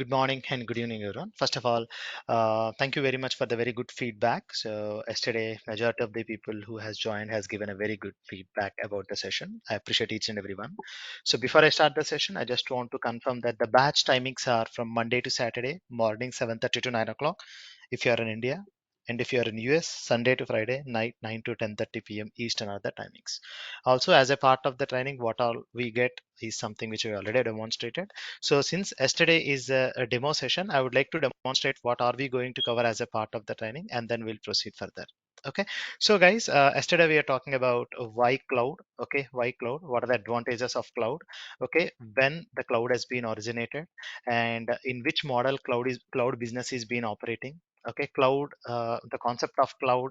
Good morning and good evening, everyone. First of all, thank you very much for the very good feedback. So yesterday, majority of the people who has joined has given a very good feedback about the session. I appreciate each and every one. So before I start the session, I just want to confirm that the batch timings are from Monday to Saturday, morning 7:30 to 9 o'clock if you are in India. And if you are in US, Sunday to Friday, night 9 to 10:30 p.m. Eastern are the timings. Also, as a part of the training, what all we get is something which we already demonstrated. So since yesterday is a demo session, I would like to demonstrate what are we going to cover as a part of the training, and then we'll proceed further. Okay, so guys, yesterday we are talking about why cloud. Okay, why cloud? What are the advantages of cloud? Okay, when the cloud has been originated, and in which model cloud business is being operating. Okay, cloud. The concept of cloud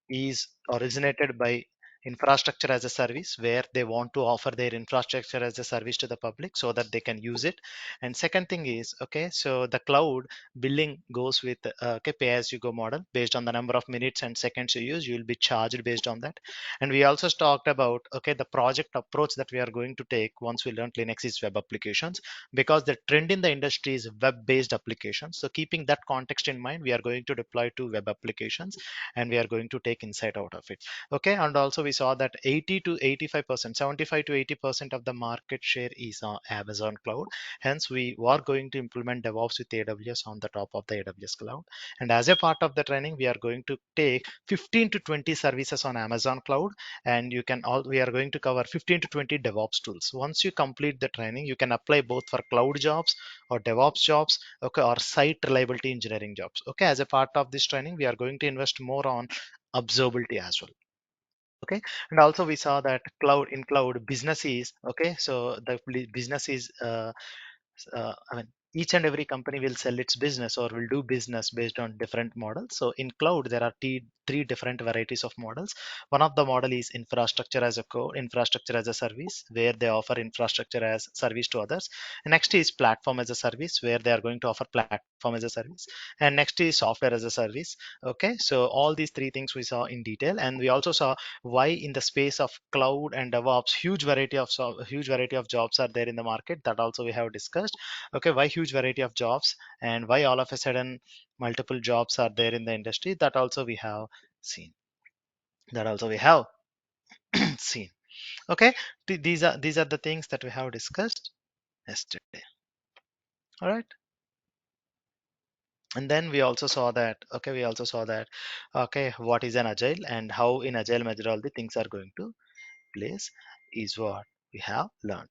is originated by infrastructure as a service, where they want to offer their infrastructure as a service to the public so that they can use it. And second thing is, okay, so the cloud billing goes with okay, pay as you go model. Based on the number of minutes and seconds you use, you will be charged based on that. And we also talked about, okay, the project approach that we are going to take once we learn Linux is web applications, because the trend in the industry is web based applications. So keeping that context in mind, we are going to deploy to web applications, and we are going to take insight out of it. Okay, and also we saw that 80 to 85%, 75 to 80% of the market share is on Amazon cloud. Hence we are going to implement DevOps with AWS on the top of the AWS cloud. And as a part of the training, we are going to take 15 to 20 services on Amazon cloud, and we are going to cover 15 to 20 DevOps tools. Once you complete the training, you can apply both for cloud jobs or DevOps jobs, okay, or site reliability engineering jobs. Okay, as a part of this training, we are going to invest more on observability as well. Okay, and also we saw that cloud business is okay. So the business is I mean, each and every company will sell its business or will do business based on different models. So in cloud, there are three different varieties of models. One of the model is infrastructure as a code, infrastructure as a service, where they offer infrastructure as service to others. And next is platform as a service, where they are going to offer platform as a service. And next is software as a service. Okay, so all these three things we saw in detail, and we also saw why in the space of cloud and DevOps, huge variety of jobs are there in the market. That also we have discussed. Okay, why huge variety of jobs, and why all of a sudden multiple jobs are there in the industry. That also we have seen. That also we have seen. Okay, these are the things that we have discussed yesterday. All right. And then we also saw that, okay, okay, what is an agile and how in agile methodology things are going to place is what we have learned.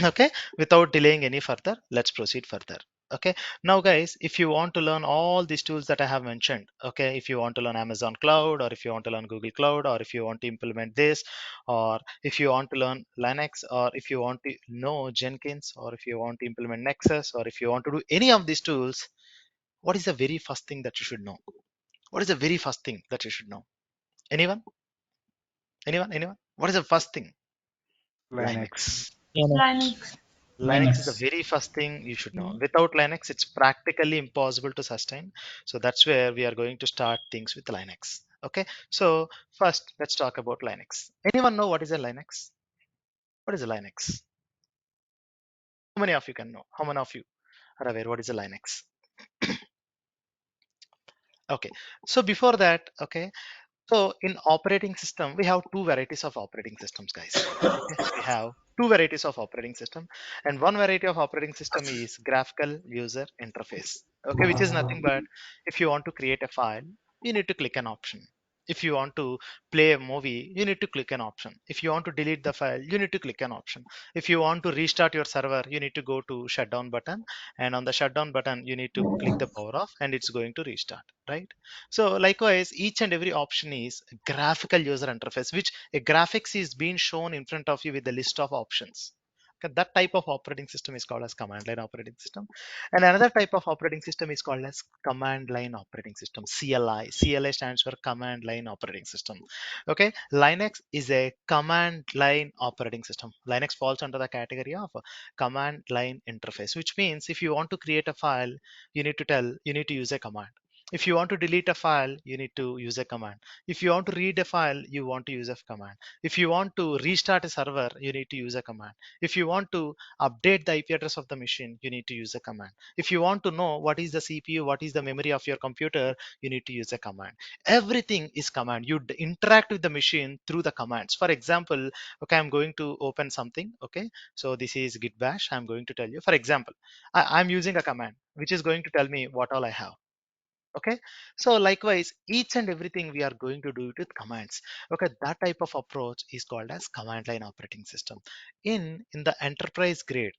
Okay, without delaying any further, let's proceed further. Okay, now guys, if you want to learn all these tools that I have mentioned, okay, if you want to learn Amazon cloud, or if you want to learn Google cloud, or if you want to implement this, or if you want to learn Linux, or if you want to know Jenkins, or if you want to implement Nexus, or if you want to do any of these tools, what is the very first thing that you should know? What is the very first thing that you should know? Anyone? Anyone? What is the first thing? Linux. Linux. Linux. Linux is the Linux. very first thing you should know. Mm. Without Linux, it's practically impossible to sustain. So that's where we are going to start things with Linux. Okay. So first, let's talk about Linux. Anyone know what is a Linux? What is a Linux? How many of you can know? How many of you are aware what is a Linux? Okay. So before that, okay. So in operating system, we have two varieties of operating systems, guys. Okay, we have two varieties of operating system, and one variety of operating system is graphical user interface. Okay, which is nothing but if you want to create a file, you need to click an option. If you want to play a movie, you need to click an option. If you want to delete the file, you need to click an option. If you want to restart your server, you need to go to shutdown button, and on the shutdown button, you need to click the power off, and it's going to restart, right? So likewise, each and every option is a graphical user interface, which a graphics is being shown in front of you with a list of options. Okay, that type of operating system is called as command line operating system. And another type of operating system is called as command line operating system, CLI. CLI stands for command line operating system. Okay, Linux is a command line operating system. Linux falls under the category of command line interface, which means if you want to create a file, you need to use a command. If you want to delete a file, you need to use a command. If you want to read a file, you want to use a command. If you want to restart a server, you need to use a command. If you want to update the IP address of the machine, you need to use a command. If you want to know what is the CPU, what is the memory of your computer, you need to use a command. Everything is command. You interact with the machine through the commands. For example, okay, I'm going to open something. Okay, so this is git bash. I'm going to tell you. For example, I'm using a command which is going to tell me what all I have. Okay, so likewise each and everything we are going to do it with commands. Okay, that type of approach is called as command line operating system. In the enterprise grade,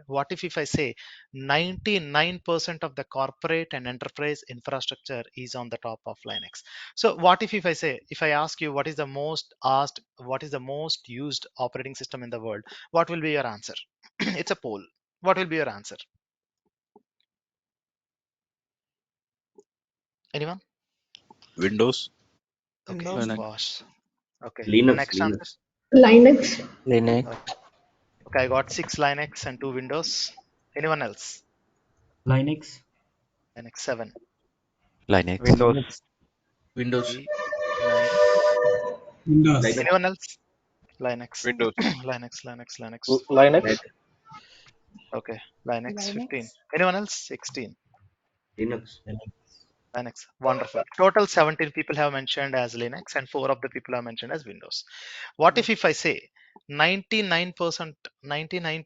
what if I say 99% of the corporate and enterprise infrastructure is on the top of Linux? So what if I say, if I ask you what is the most asked, what is the most used operating system in the world, what will be your answer? It's a poll. What will be your answer? Anyone? Windows. Okay, Windows. Linux. boss. Okay, Linux, next answer. Linux. Linux. Linux. Okay, I got 6 Linux and 2 Windows. Anyone else? Linux. Linux 7, Linux. Windows. Windows. 3, 9. Windows. Linux. Anyone else? Linux. Windows. Linux. Linux. Linux. Okay, Linux 15. Linux. Anyone else? 16. Linux. Linux. Wonderful. Total 17 people have mentioned as Linux and 4 of the people have mentioned as Windows. What if I say 99%, 99%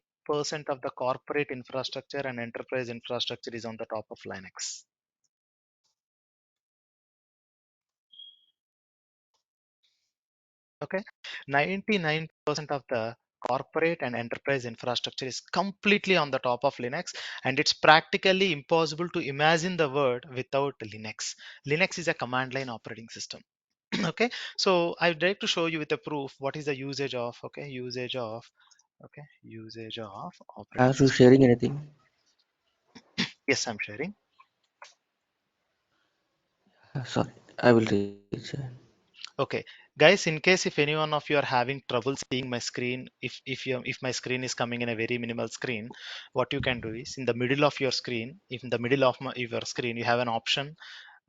of the corporate infrastructure and enterprise infrastructure is on the top of Linux? Okay, 99% of the corporate and enterprise infrastructure is completely on the top of Linux, and it's practically impossible to imagine the world without Linux. Linux is a command line operating system. Okay, so I'd like to show you with a proof what is the usage of, okay, usage of operating Are you system. sharing anything? Yes, I'm sharing. Sorry, I will reach. Okay, guys, in case if any one of you are having trouble seeing my screen, if my screen is coming in a very minimal screen, what you can do is in the middle of your screen, if in the middle of your screen you have an option,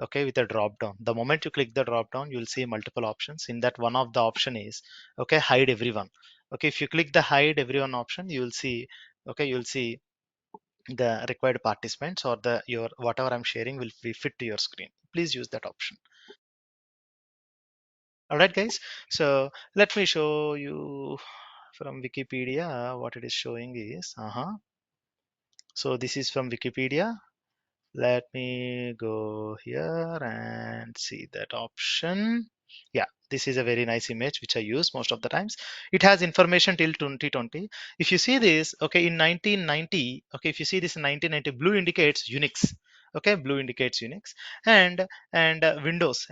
okay, with a drop down. The moment you click the drop down, you will see multiple options. In that, one of the option is, okay, hide everyone. Okay, if you click the hide everyone option, you will see, okay, you'll see the required participants or the your whatever I'm sharing will be fit to your screen. Please use that option. All right, guys. So let me show you from Wikipedia. What it is showing is, so this is from Wikipedia. Let me go here and see that option. Yeah, this is a very nice image which I use most of the times. It has information till 2020. If you see this, okay, in 1990, okay, if you see this in 1990, blue indicates Unix. Okay, blue indicates Unix, and Windows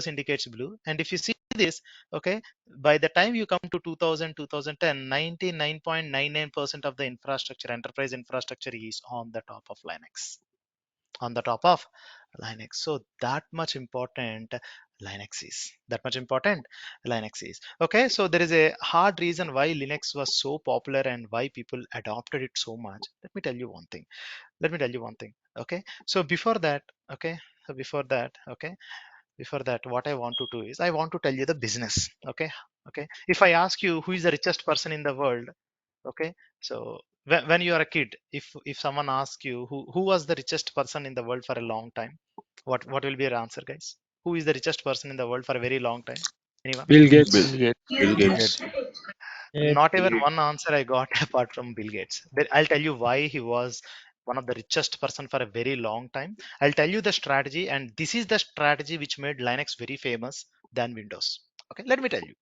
indicates blue. And if you see this, okay, by the time you come to 2000, 2010, 99.99% of the infrastructure, enterprise infrastructure, is on the top of Linux, on the top of Linux. So that much important Linux is. That much important Linux is. Okay, so there is a hard reason why Linux was so popular and why people adopted it so much. Let me tell you one thing. Let me tell you one thing. Okay, so before that, okay, so before that, what I want to do is I want to tell you the business. Okay, okay. If I ask you who is the richest person in the world, okay, so when you are a kid, if someone asks you who was the richest person in the world for a long time, what will be your answer, guys? Who is the richest person in the world for a very long time? Anyone? Bill Bill, Gates. Bill Gates. Bill Bill Gates. Gates. Not Bill even Gates. one answer I got apart from Bill Gates. I'll tell you why he was one of the richest person for a very long time. I'll tell you the strategy, and this is the strategy which made Linux very famous than Windows. Okay, let me tell you.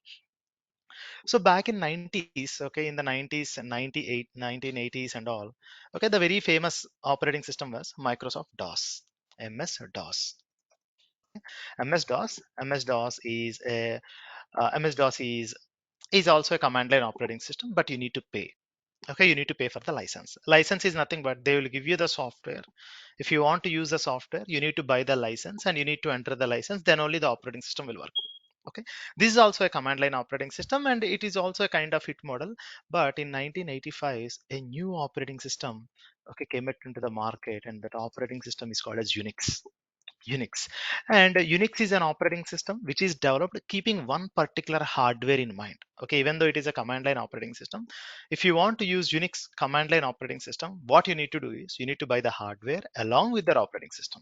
So back in 90s, okay, in the 90s, 98, 1980s and all, okay, the very famous operating system was Microsoft DOS, MS-DOS. MS-DOS is a MS-DOS is also a command line operating system, but you need to pay. Okay, you need to pay for the license. License is nothing but they will give you the software. If you want to use the software, you need to buy the license and you need to enter the license. Then only the operating system will work. Okay, this is also a command line operating system and it is also a kind of hit model. But in 1985, a new operating system, okay, came it into the market, and that operating system is called as Unix. Unix. And Unix is an operating system which is developed keeping one particular hardware in mind. Okay, even though it is a command line operating system, if you want to use Unix command line operating system, what you need to do is you need to buy the hardware along with their operating system.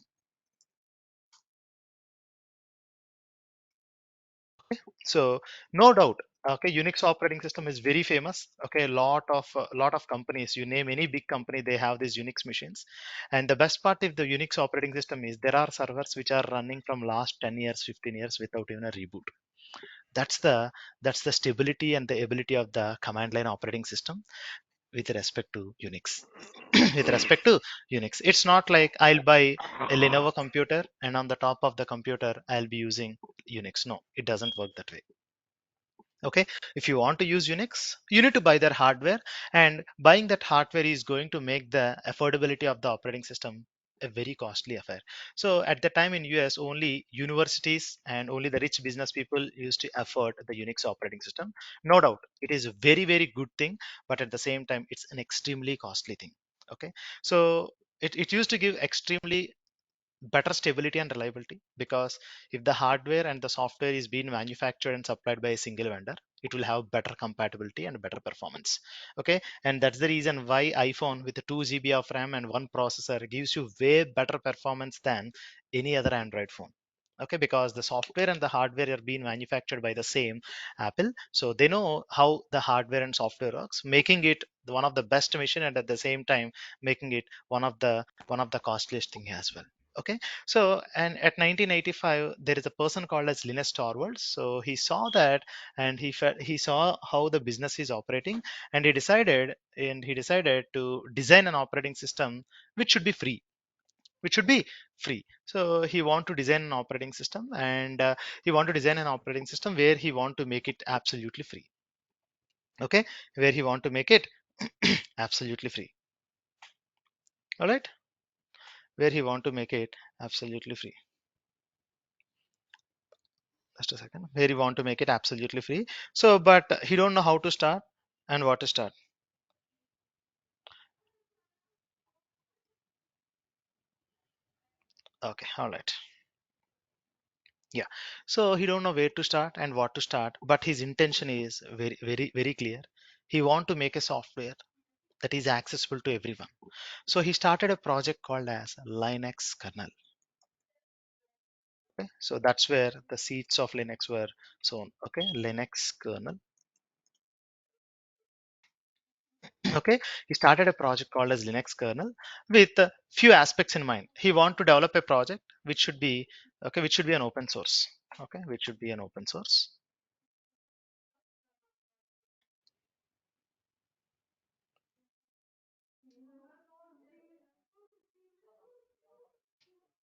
So no doubt, okay, Unix operating system is very famous. Okay, a lot of companies, you name any big company, they have these Unix machines. And the best part of the Unix operating system is there are servers which are running from last 10 years, 15 years without even a reboot. That's the stability and the ability of the command line operating system with respect to Unix. With respect to Unix, it's not like I'll buy a Lenovo computer and on the top of the computer I'll be using Unix. No, it doesn't work that way. Okay, if you want to use Unix, you need to buy their hardware, and buying that hardware is going to make the affordability of the operating system a very costly affair. So at the time in US, only universities and only the rich business people used to afford the Unix operating system. No doubt it is a very very good thing, but at the same time it's an extremely costly thing. Okay, so it used to give extremely better stability and reliability, because if the hardware and the software is being manufactured and supplied by a single vendor, it will have better compatibility and better performance. Okay, and that's the reason why iPhone with a 2 GB of RAM and one processor gives you way better performance than any other Android phone. Okay, because the software and the hardware are being manufactured by the same Apple, so they know how the hardware and software works, making it one of the best machine, and at the same time making it one of the costliest thing as well. Okay, so and at 1985 there is a person called as Linus Torvalds. So he saw that, and he saw how the business is operating, and he decided to design an operating system which should be free, so he want to design an operating system, and he want to design an operating system where he want to make it absolutely free. Okay, where he want to make it absolutely free. All right, where he want to make it absolutely free. Just a second. Where you want to make it absolutely free. So but he don't know how to start and what to start. Okay, all right. Yeah, so he don't know where to start and what to start, but his intention is very very very clear. He want to make a software that is accessible to everyone. So he started a project called as Linux kernel. Okay, so that's where the seeds of Linux were sown. Okay, Linux kernel. Okay, he started a project called as Linux kernel with a few aspects in mind. He want to develop a project which should be, okay, which should be an open source. Okay, which should be an open source.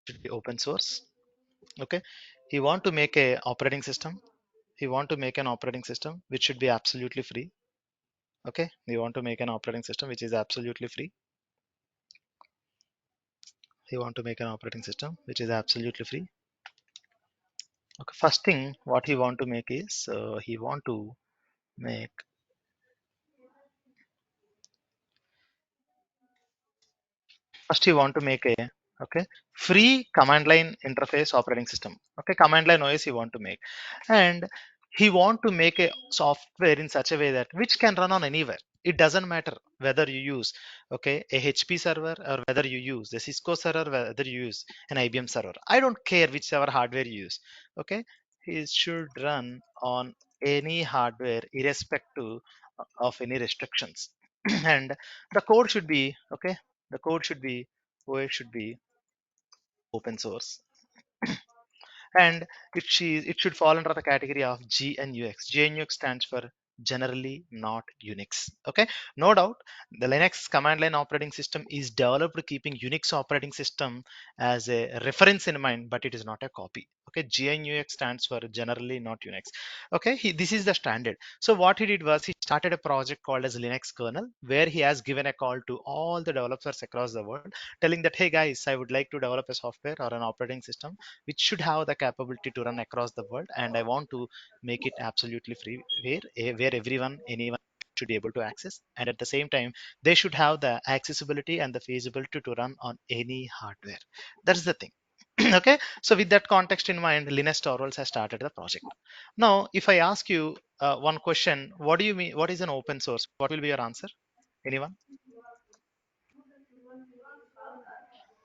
Should be open source. Okay, he want to make a operating system. He want to make an operating system which should be absolutely free. Okay, he want to make an operating system which is absolutely free. He want to make an operating system which is absolutely free. Okay, first thing what he want to make is he want to make first you want to make a, okay, free command line interface operating system. Okay, command line OS you want to make, and he want to make a software in such a way that which can run on anywhere. It doesn't matter whether you use, okay, a HP server, or whether you use the Cisco server, whether you use an IBM server. I don't care whichever hardware you use. Okay, it should run on any hardware irrespective of any restrictions. And the code should be, okay, the code should be, OS should be open source, and it should fall under the category of GNUX. GNUX stands for generally not Unix. Okay, no doubt the Linux command line operating system is developed keeping Unix operating system as a reference in mind, but it is not a copy. Okay, GNUX stands for generally not Unix. Okay, this is the standard. So what he did was he started a project called as Linux kernel, where he has given a call to all the developers across the world, telling that, hey guys, I would like to develop a software or an operating system which should have the capability to run across the world, and I want to make it absolutely free, where everyone, anyone should be able to access, and at the same time they should have the accessibility and the feasibility to run on any hardware. That's the thing. Okay, so with that context in mind, Linus Torvalds has started the project. Now if I ask you one question, what do you mean, what is an open source? What will be your answer? Anyone?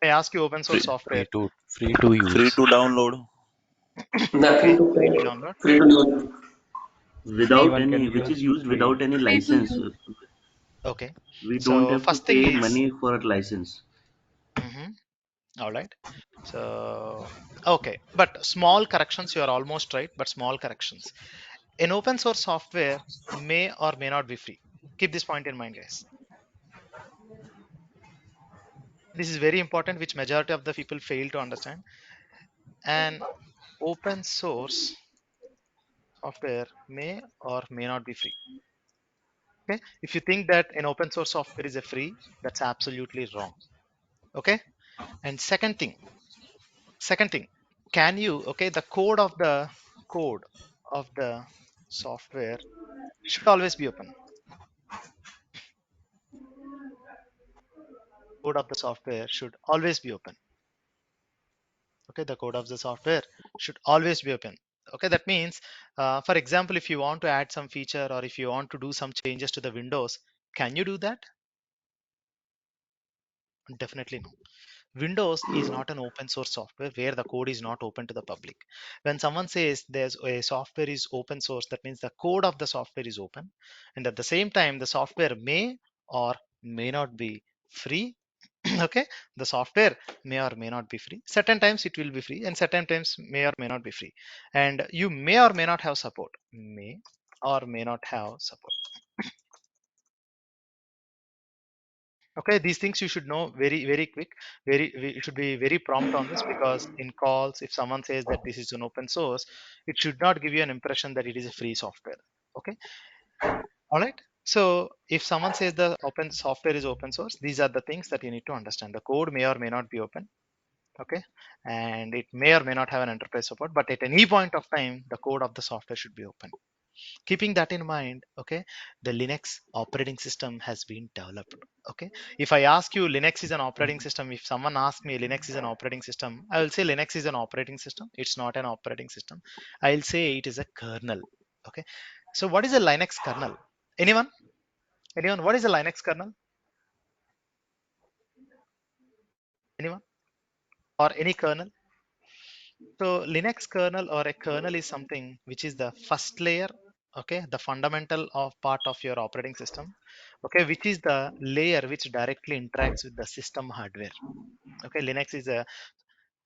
I ask you open source Free, software, free to free use. to download. Nothing okay, to free pay. to download. Free to use. Without Anyone can any, which use is used free. without any license. Okay, We don't so have to first thing pay is, money for a license. mhm, all right. So, okay, but small corrections, you are almost right, but small corrections. An open source software may or may not be free. Keep this point in mind, guys. This is very important, which majority of the people fail to understand. An open source software may or may not be free. Okay, if you think that an open source software is a free, that's absolutely wrong. Okay, and second thing, can you, okay, the code of the software should always be open. Code of the software should always be open. Okay, the code of the software should always be open. Okay, that means, for example, if you want to add some feature or if you want to do some changes to the Windows, can you do that? Definitely no. Windows is not an open source software where the code is not open to the public. When someone says there's a software is open source, that means the code of the software is open, and at the same time the software may or may not be free. Okay, the software may or may not be free. Certain times it will be free and certain times may or may not be free, and you may or may not have support, may or may not have support. Okay, these things you should know very quick. You should be very prompt on this, because in calls, if someone says that this is an open source, it should not give you an impression that it is a free software. Okay, all right. So if someone says the open software is open source, these are the things that you need to understand. The code may or may not be open. Okay, and it may or may not have an enterprise support, but at any point of time the code of the software should be open. Keeping that in mind, okay, the Linux operating system has been developed. Okay, if I ask you Linux is an operating system, if someone asks me Linux is an operating system, I will say Linux is an operating system. It's not an operating system. I'll say it is a kernel. Okay, so what is a Linux kernel? Anyone anyone what is a Linux kernel? Anyone, or any kernel? So Linux kernel or a kernel is something which is the first layer, okay, the fundamental of part of your operating system, okay, which is the layer which directly interacts with the system hardware. Okay, Linux is a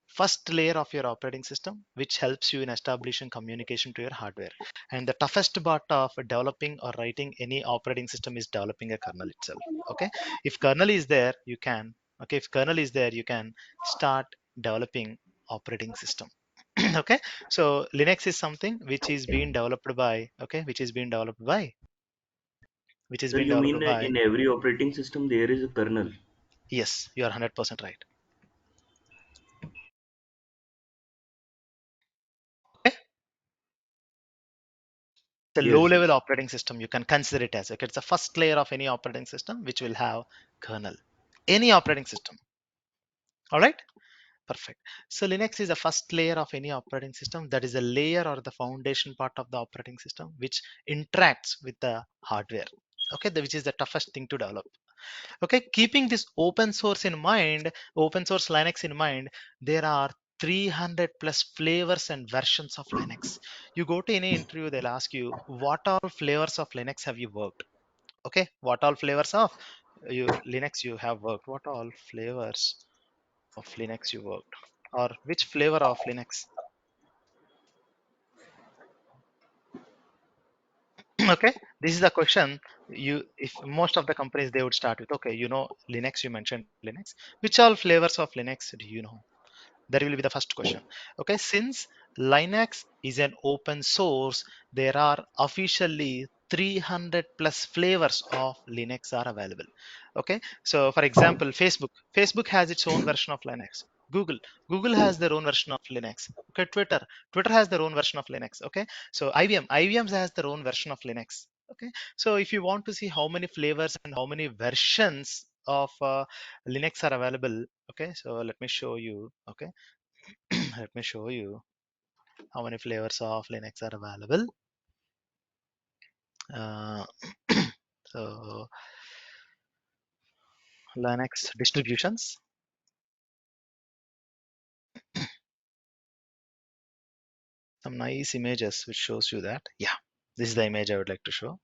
first layer of your operating system which helps you in establishing communication to your hardware. And the toughest part of developing or writing any operating system is developing a kernel itself. Okay, if kernel is there, you can, okay, if kernel is there, you can start developing operating system. Okay, so Linux is something which is being developed by, okay, which is Sir, being you developed mean by, in every operating system there is a kernel? yes, you are 100% right. Okay, it's a low Yes, level yes. operating system, you can consider it as, okay, it's the first layer of any operating system which will have kernel, any operating system. All right, perfect. So Linux is the first layer of any operating system, that is a layer or the foundation part of the operating system which interacts with the hardware. Okay, which is the toughest thing to develop. Okay, keeping this open source in mind, open source Linux in mind, there are 300 plus flavors and versions of Linux. You go to any interview, they'll ask you what all flavors of Linux have you worked. Okay, what all flavors of Linux you have worked, what all flavors of Linux you worked, or which flavor of Linux. Okay, this is the question. You, if most of the companies, they would start with, okay, you know Linux, you mentioned Linux, which all flavors of Linux do you know? That will be the first question. Okay, since Linux is an open source, there are officially 300 plus flavors of Linux are available. Okay, so for example, Facebook has its own version of Linux. Google has their own version of Linux. Okay, Twitter has their own version of Linux. Okay, so IBM has their own version of Linux. Okay, so if you want to see how many flavors and how many versions of Linux are available, okay, so let me show you. Okay, let me show you how many flavors of Linux are available. Uh, so Linux distributions. Some nice images which shows you that. Yeah, this is the image I would like to show.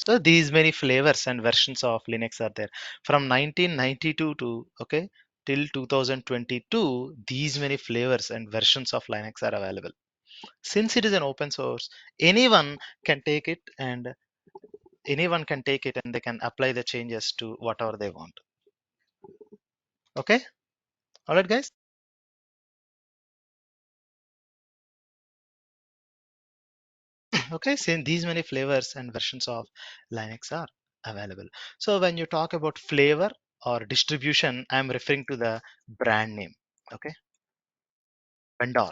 So these many flavors and versions of Linux are there from 1992 to okay till 2022. These many flavors and versions of Linux are available. Since it is an open source, anyone can take it and anyone can take it and they can apply the changes to whatever they want. Okay, all right, guys. Okay, since these many flavors and versions of Linux are available. So when you talk about flavor or distribution, I'm referring to the brand name. Okay, vendor.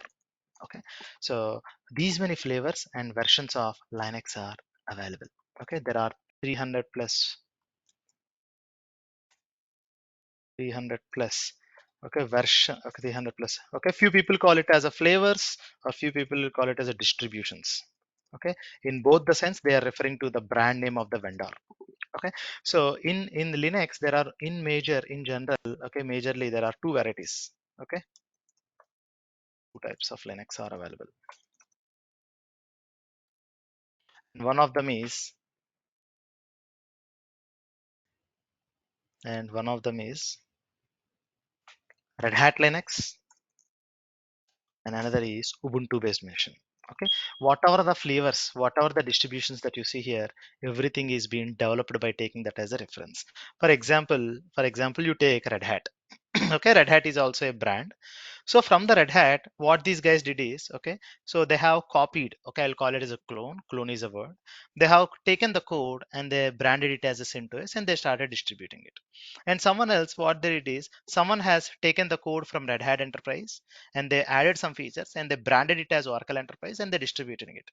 Okay, so these many flavors and versions of Linux are available. Okay, there are 300 plus 300 plus. Okay, version. Okay, 300 plus. Okay, few people call it as a flavors or few people will call it as a distributions. Okay, in both the sense they are referring to the brand name of the vendor. Okay, so in Linux there are in general, okay, majorly there are two varieties. Okay, two types of Linux are available. One of them is and one of them is Red Hat Linux and another is Ubuntu based machine. Okay, whatever the flavors, whatever the distributions that you see here, everything is being developed by taking that as a reference. For example, you take Red Hat. Okay, Red Hat is also a brand. So from the Red Hat, what these guys did is, okay, so they have copied, okay, I'll call it as a clone. Clone is a word. They have taken the code and they branded it as a CentOS and they started distributing it. And someone else, what they did is, someone has taken the code from Red Hat Enterprise and they added some features and they branded it as Oracle Enterprise and they're distributing it.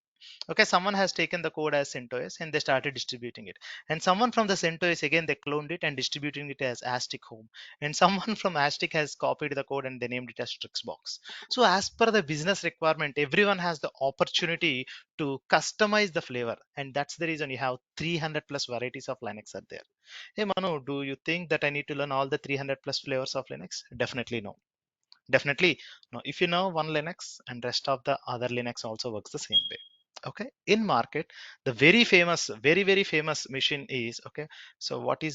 Okay, someone has taken the code as CentOS and they started distributing it. And someone from the CentOS again they cloned it and distributing it as Aztec Home. And someone from Aztec has copied the code and they named it as Trixbox. So as per the business requirement, everyone has the opportunity to customize the flavor, and that's the reason you have 300 plus varieties of Linux are there. Hey Manu, do you think that I need to learn all the 300 plus flavors of Linux? Definitely no. Definitely no. If you know one Linux and rest of the other Linux also works the same way. Okay, in market, the very famous, very famous machine is okay. So what are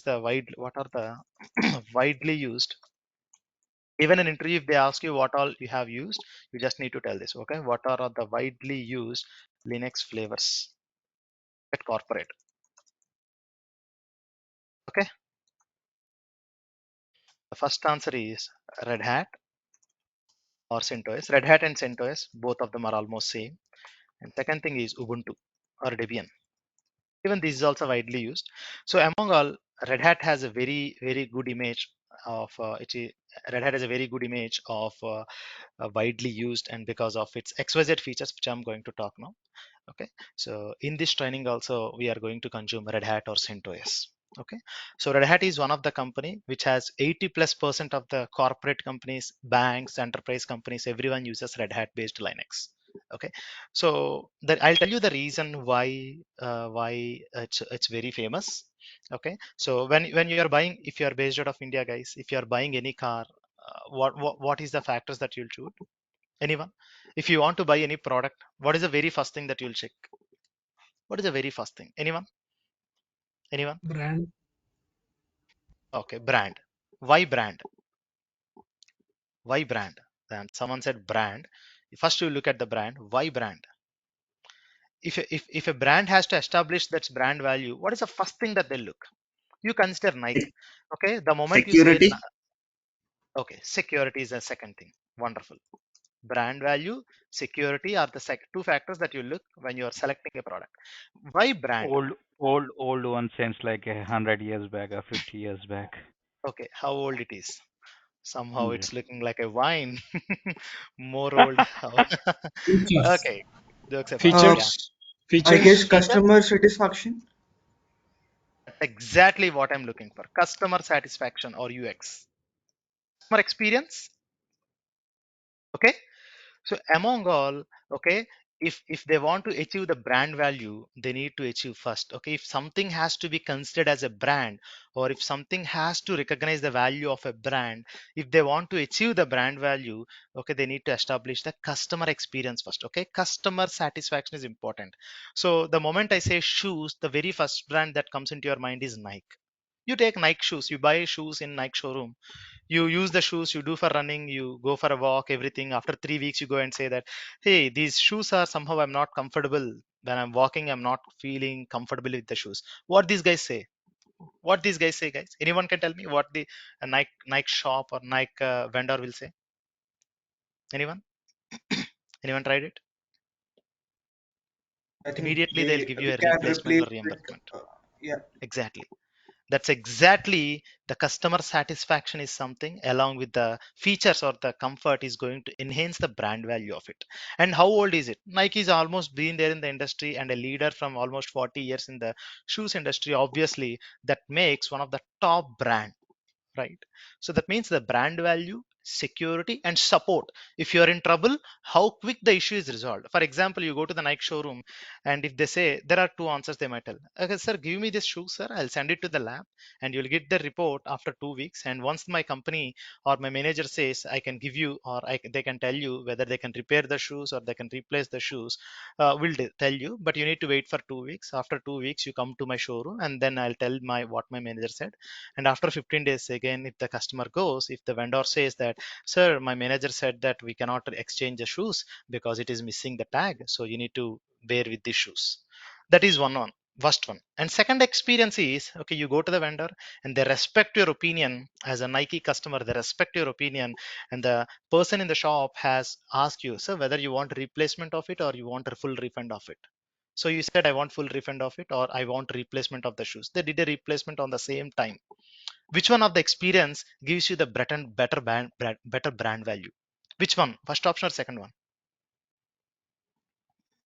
the widely used? Even in interview, if they ask you what all you have used, you just need to tell this. Okay, what are the widely used Linux flavors at corporate? Okay, the first answer is Red Hat or CentOS. Red Hat and CentOS, both of them are almost same. And second thing is Ubuntu or Debian. Even this is also widely used. So among all, Red Hat has a very good image of Red Hat has a very good image of widely used and because of its XYZ features, which I'm going to talk now. Okay, so in this training also we are going to consume Red Hat or CentOS. Okay, so Red Hat is one of the company which has 80+% of the corporate companies, banks, enterprise companies, everyone uses Red Hat based Linux. Okay, so that I'll tell you the reason why it's very famous. Okay, so when you are buying, if you are based out of India, guys, if you are buying any car, what is the factors that you'll choose? Anyone? If you want to buy any product, what is the very first thing that you'll check? What is the very first thing? Anyone? Anyone? Brand. Okay, brand. Why brand? Why brand? Then someone said brand. First you look at the brand. Why brand? If a brand has to establish that brand value, what is the first thing that they look? You consider Nike. Sec- Okay, the moment you say Security. okay, security is the second thing. Wonderful. Brand value, security are the two factors that you look when you are selecting a product. Why brand? Old one seems like 100 years back or 50 years back. Okay, how old it is? Somehow Yeah. it's looking like a wine. More old. Features. Okay, jokes apart. Uh, Yeah, Features. I guess Features. feature. customer satisfaction. That's exactly what I'm looking for. Customer satisfaction or UX. Customer experience. Okay. So among all, okay, if they want to achieve the brand value, they need to achieve first. Okay, if something has to be considered as a brand, or if something has to recognize the value of a brand, if they want to achieve the brand value, okay, they need to establish the customer experience first. Okay, customer satisfaction is important. So the moment I say shoes, the very first brand that comes into your mind is Nike. You take Nike shoes, you buy shoes in Nike showroom, you use the shoes, you do for running, you go for a walk, everything. After 3 weeks you go and say that, hey, these shoes are somehow I'm not comfortable. When I'm walking, I'm not feeling comfortable with the shoes. What these guys say? What these guys say, guys? Anyone can tell me what the Nike shop or Nike vendor will say? Anyone? Anyone tried it? I think Immediately they'll give you we a can replacement replace or with reimbursement. yeah. Exactly. That's exactly the customer satisfaction is something along with the features or the comfort is going to enhance the brand value of it. And how old is it? Nike's almost been there in the industry and a leader from almost 40 years in the shoes industry. Obviously, that makes one of the top brand, right? So that means the brand value, security, and support. If you are in trouble, how quick the issue is resolved. For example, you go to the Nike showroom, and if they say there are two answers, they might tell, okay, sir, give me this shoe, sir. I'll send it to the lab, and you'll get the report after 2 weeks. And once my company or my manager says I can give you, or they can tell you whether they can repair the shoes or they can replace the shoes, we'll tell you. But you need to wait for 2 weeks. After 2 weeks, you come to my showroom, and then I'll tell my what my manager said. And after 15 days again, if the customer goes, if the vendor says that, sir, my manager said that we cannot exchange the shoes because it is missing the tag, so you need to bear with the shoes. That is one first one. And second experience is, okay, you go to the vendor and they respect your opinion. As a Nike customer, they respect your opinion, and the person in the shop has asked you, sir, whether you want replacement of it or you want a full refund of it. So you said, I want full refund of it or I want replacement of the shoes. They did a replacement on the same time. Which one of the experience gives you the better brand value? Which one? First option or second one?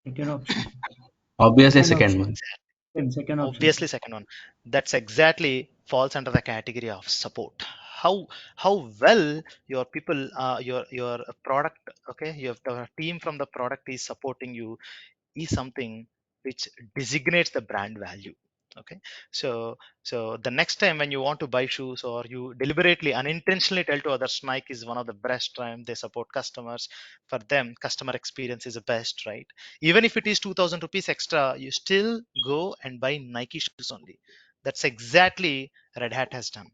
Second option. Obviously, Second second option. one. Exactly. Second option, sir. Obviously, second one. That's exactly falls under the category of support. How well your people, your product, okay, your the team from the product is supporting you is something which designates the brand value. Okay, so the next time when you want to buy shoes or you deliberately unintentionally tell to others Nike is one of the best time they support customers, for them customer experience is the best, right? Even if it is 2000 rupees extra, you still go and buy Nike shoes only. That's exactly Red Hat has done.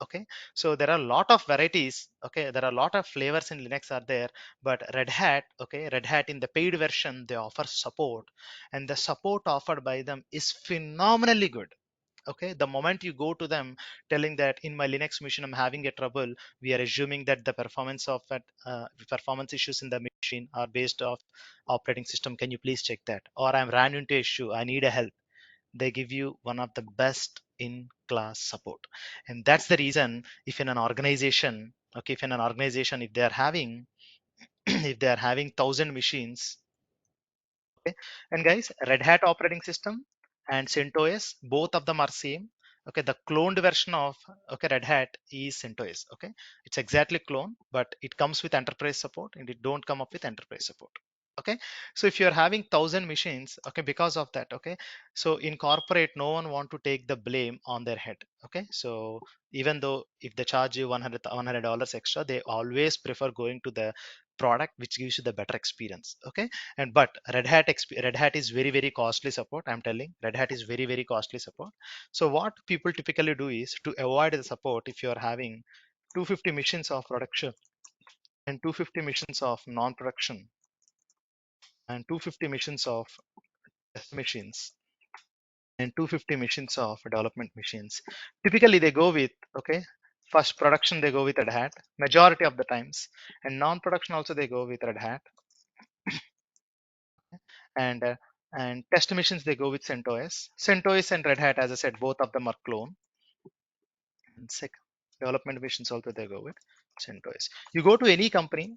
Okay, so there are a lot of varieties. Okay, there are a lot of flavors in Linux are there, but Red Hat, okay, Red Hat in the paid version they offer support, and the support offered by them is phenomenally good. Okay, the moment you go to them telling that in my Linux machine I'm having a trouble, we are assuming that the performance of that performance issues in the machine are based off operating system, can you please check that, or I'm ran into issue, I need a help. They give you one of the best in class support. And that's the reason, if in an organization, okay, if in an organization, if they are having if they are having 1,000 machines, okay, and guys, Red Hat operating system and CentOS, both of them are same. Okay, the cloned version of, okay, Red Hat is CentOS. Okay, it's exactly clone, but it comes with enterprise support and it don't come up with enterprise support. Okay, so if you're having 1,000 machines, okay, because of that, okay, so in corporate no one want to take the blame on their head. Okay, so even though if they charge you $100 extra, they always prefer going to the product which gives you the better experience. Okay, and but Red Hat is very costly support. I'm telling, Red Hat is very costly support. So what people typically do is to avoid the support, if you are having 250 machines of production and 250 machines of non-production and 250 machines of test machines and 250 machines of development machines, typically they go with, okay, first production they go with Red Hat majority of the times, and non-production also they go with Red Hat, and test machines they go with CentOS. CentOS and Red Hat, as I said, both of them are clone. And second, development machines also they go with. CentOS. You go to any company,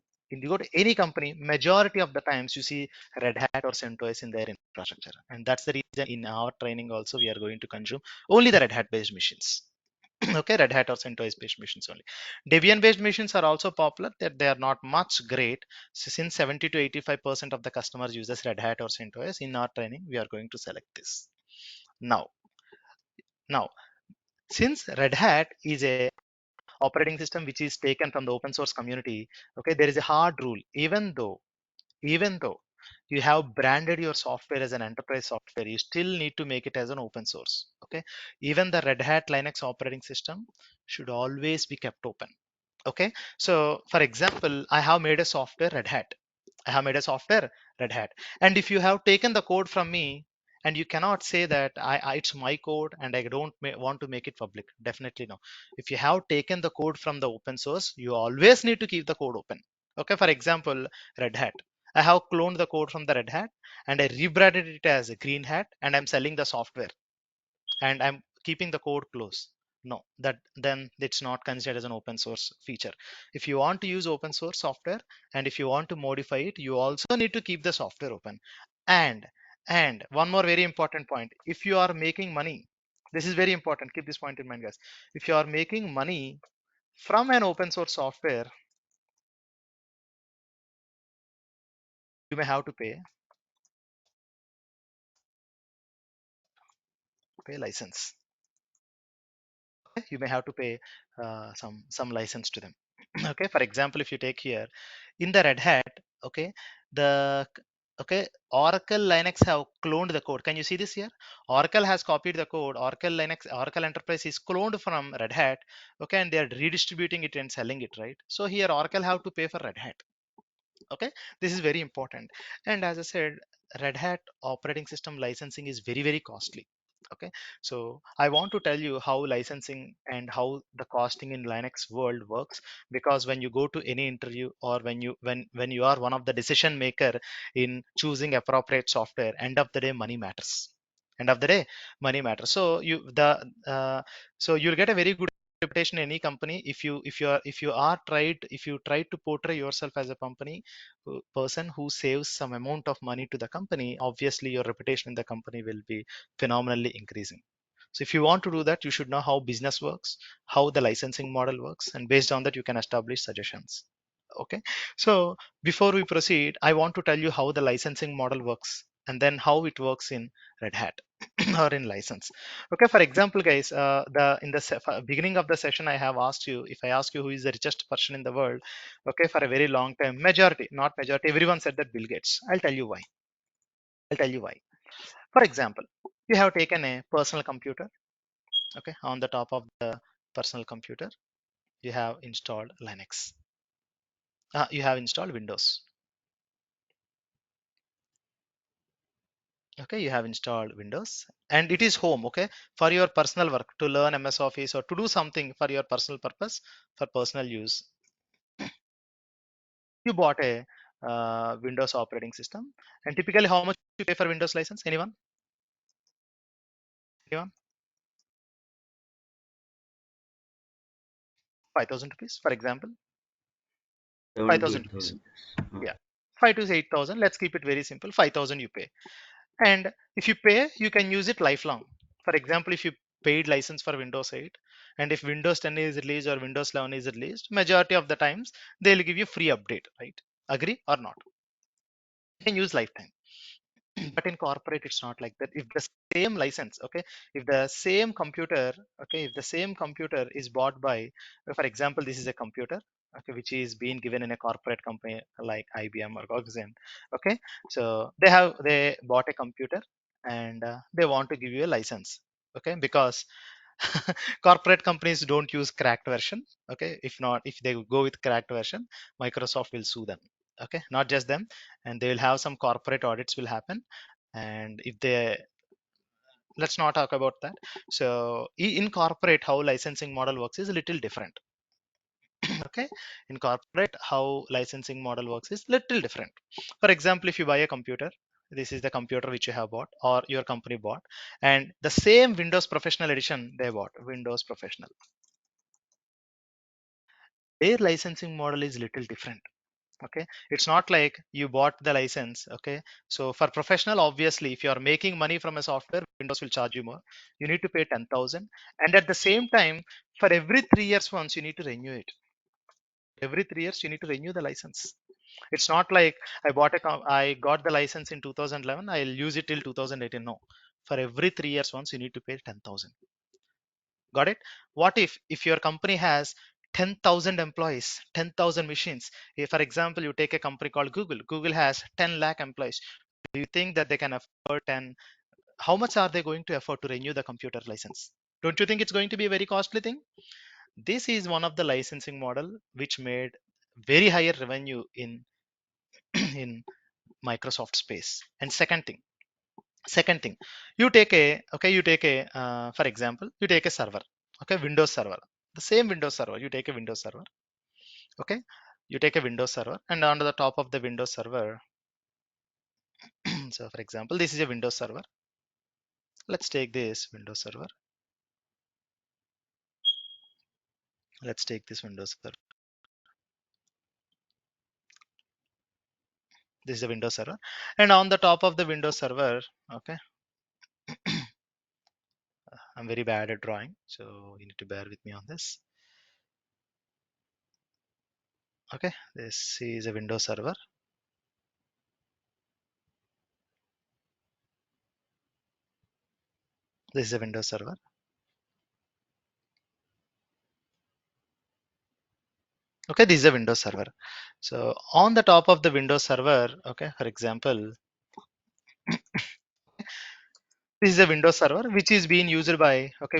majority of the times you see Red Hat or CentOS in their infrastructure. And that's the reason in our training also we are going to consume only the Red Hat based machines. Okay, Red Hat or CentOS based machines only. Debian based machines are also popular, that they are not much great. So since 70 to 85% of the customers uses Red Hat or CentOS, in our training we are going to select this. Now, since Red Hat is a operating system which is taken from the open source community, okay, there is a hard rule. Even though you have branded your software as an enterprise software, you still need to make it as an open source. Okay, even the Red Hat Linux operating system should always be kept open. Okay, so for example, I have made a software Red Hat. I have made a software Red Hat. And if you have taken the code from me, and you cannot say that it's my code and I don't want to make it public. Definitely no. If you have taken the code from the open source, you always need to keep the code open. Okay, for example, Red Hat. I have cloned the code from the Red Hat and I rebranded it as a Green Hat and I'm selling the software and I'm keeping the code close. No, that then it's not considered as an open source feature. If you want to use open source software and if you want to modify it, you also need to keep the software open. And and one more very important point, if you are making money, this is very important, keep this point in mind, guys. If you are making money from an open source software, you may have to pay license. You may have to pay some license to them. Okay, for example, if you take here in the Red Hat, okay, the okay, Oracle Linux have cloned the code. Can you see this here? Oracle has copied the code. Oracle Linux, Oracle Enterprise is cloned from Red Hat. Okay, and they are redistributing it and selling it, right? So here Oracle have to pay for Red Hat. Okay, this is very important. And as I said, Red Hat operating system licensing is very costly. Okay, so I want to tell you how licensing and how the costing in Linux world works, because when you go to any interview or when you are one of the decision maker in choosing appropriate software, end of the day money matters. End of the day money matters. So you'll get a very good reputation in any company if you try to portray yourself as a company person who saves some amount of money to the company. Obviously your reputation in the company will be phenomenally increasing. So if you want to do that, you should know how business works, how the licensing model works, and based on that you can establish suggestions. Okay, so before we proceed, I want to tell you how the licensing model works and then how it works in Red Hat or in license. Okay, for example, guys, the in the beginning of the session, I have asked you, if I ask you who is the richest person in the world, okay, for a very long time, majority, not majority, everyone said that Bill Gates. I'll tell you why. I'll tell you why. For example, you have taken a personal computer, okay, on the top of the personal computer, you have installed Linux. You have installed Windows. Okay, you have installed Windows and it is home, okay, for your personal work, to learn MS Office or to do something for your personal purpose, for personal use. You bought a Windows operating system, and typically how much you pay for Windows license? Anyone? 5,000 rupees, for example. 7 to 5,000 rupees. 8,000. Yes. Yeah, 5 to 8,000. Let's keep it very simple. 5,000 you pay, and if you pay, you can use it lifelong. For example, if you paid license for Windows 8, and if Windows 10 is released or Windows 11 is released, majority of the times they'll give you free update, right? Agree or not? You can use lifetime. But in corporate it's not like that. If the same license, okay, if the same computer, okay, if the same computer is bought by, for example, this is a computer, okay, which is being given in a corporate company like IBM or Cognizant, okay, so they bought a computer and they want to give you a license, okay, because corporate companies don't use cracked version. Okay, if they go with cracked version, Microsoft will sue them. Okay, not just them, and they will have some corporate audits will happen. And if they, let's not talk about that. So in corporate, how licensing model works is a little different. Okay, in corporate, how licensing model works is little different. For example, if you buy a computer, this is the computer which you have bought or your company bought, and the same Windows Professional Edition they bought, Windows Professional. their licensing model is little different. Okay, it's not like you bought the license. Okay, so for professional, obviously if you are making money from a software, Windows will charge you more. You need to pay 10,000, and at the same time, for every 3 years once you need to renew it. Every 3 years you need to renew the license. It's not like I got the license in 2011, I'll use it till 2018. No, for every 3 years once you need to pay 10,000. Got it? What if your company has 10,000 employees, 10,000 machines? If, for example, you take a company called Google. Google has 10 lakh employees. Do you think that they can afford 10? How much are they going to afford to renew the computer license? Don't you think it's going to be a very costly thing? This is one of the licensing model which made very higher revenue in in Microsoft space. And second thing, you take a for example, you take a server, okay, Windows server, the same Windows server. You take a Windows server, okay, you take a Windows server, and on the top of the Windows server, so for example, this is a Windows server. Let's take this Windows server. Let's take this Windows server. This is a Windows server, and on the top of the Windows server, okay, I'm very bad at drawing, so you need to bear with me on this. Okay, this is a Windows server. This is a Windows server. Okay, this is a Windows server. So on the top of the Windows server, okay, for example, this is a Windows server which is being used by, okay,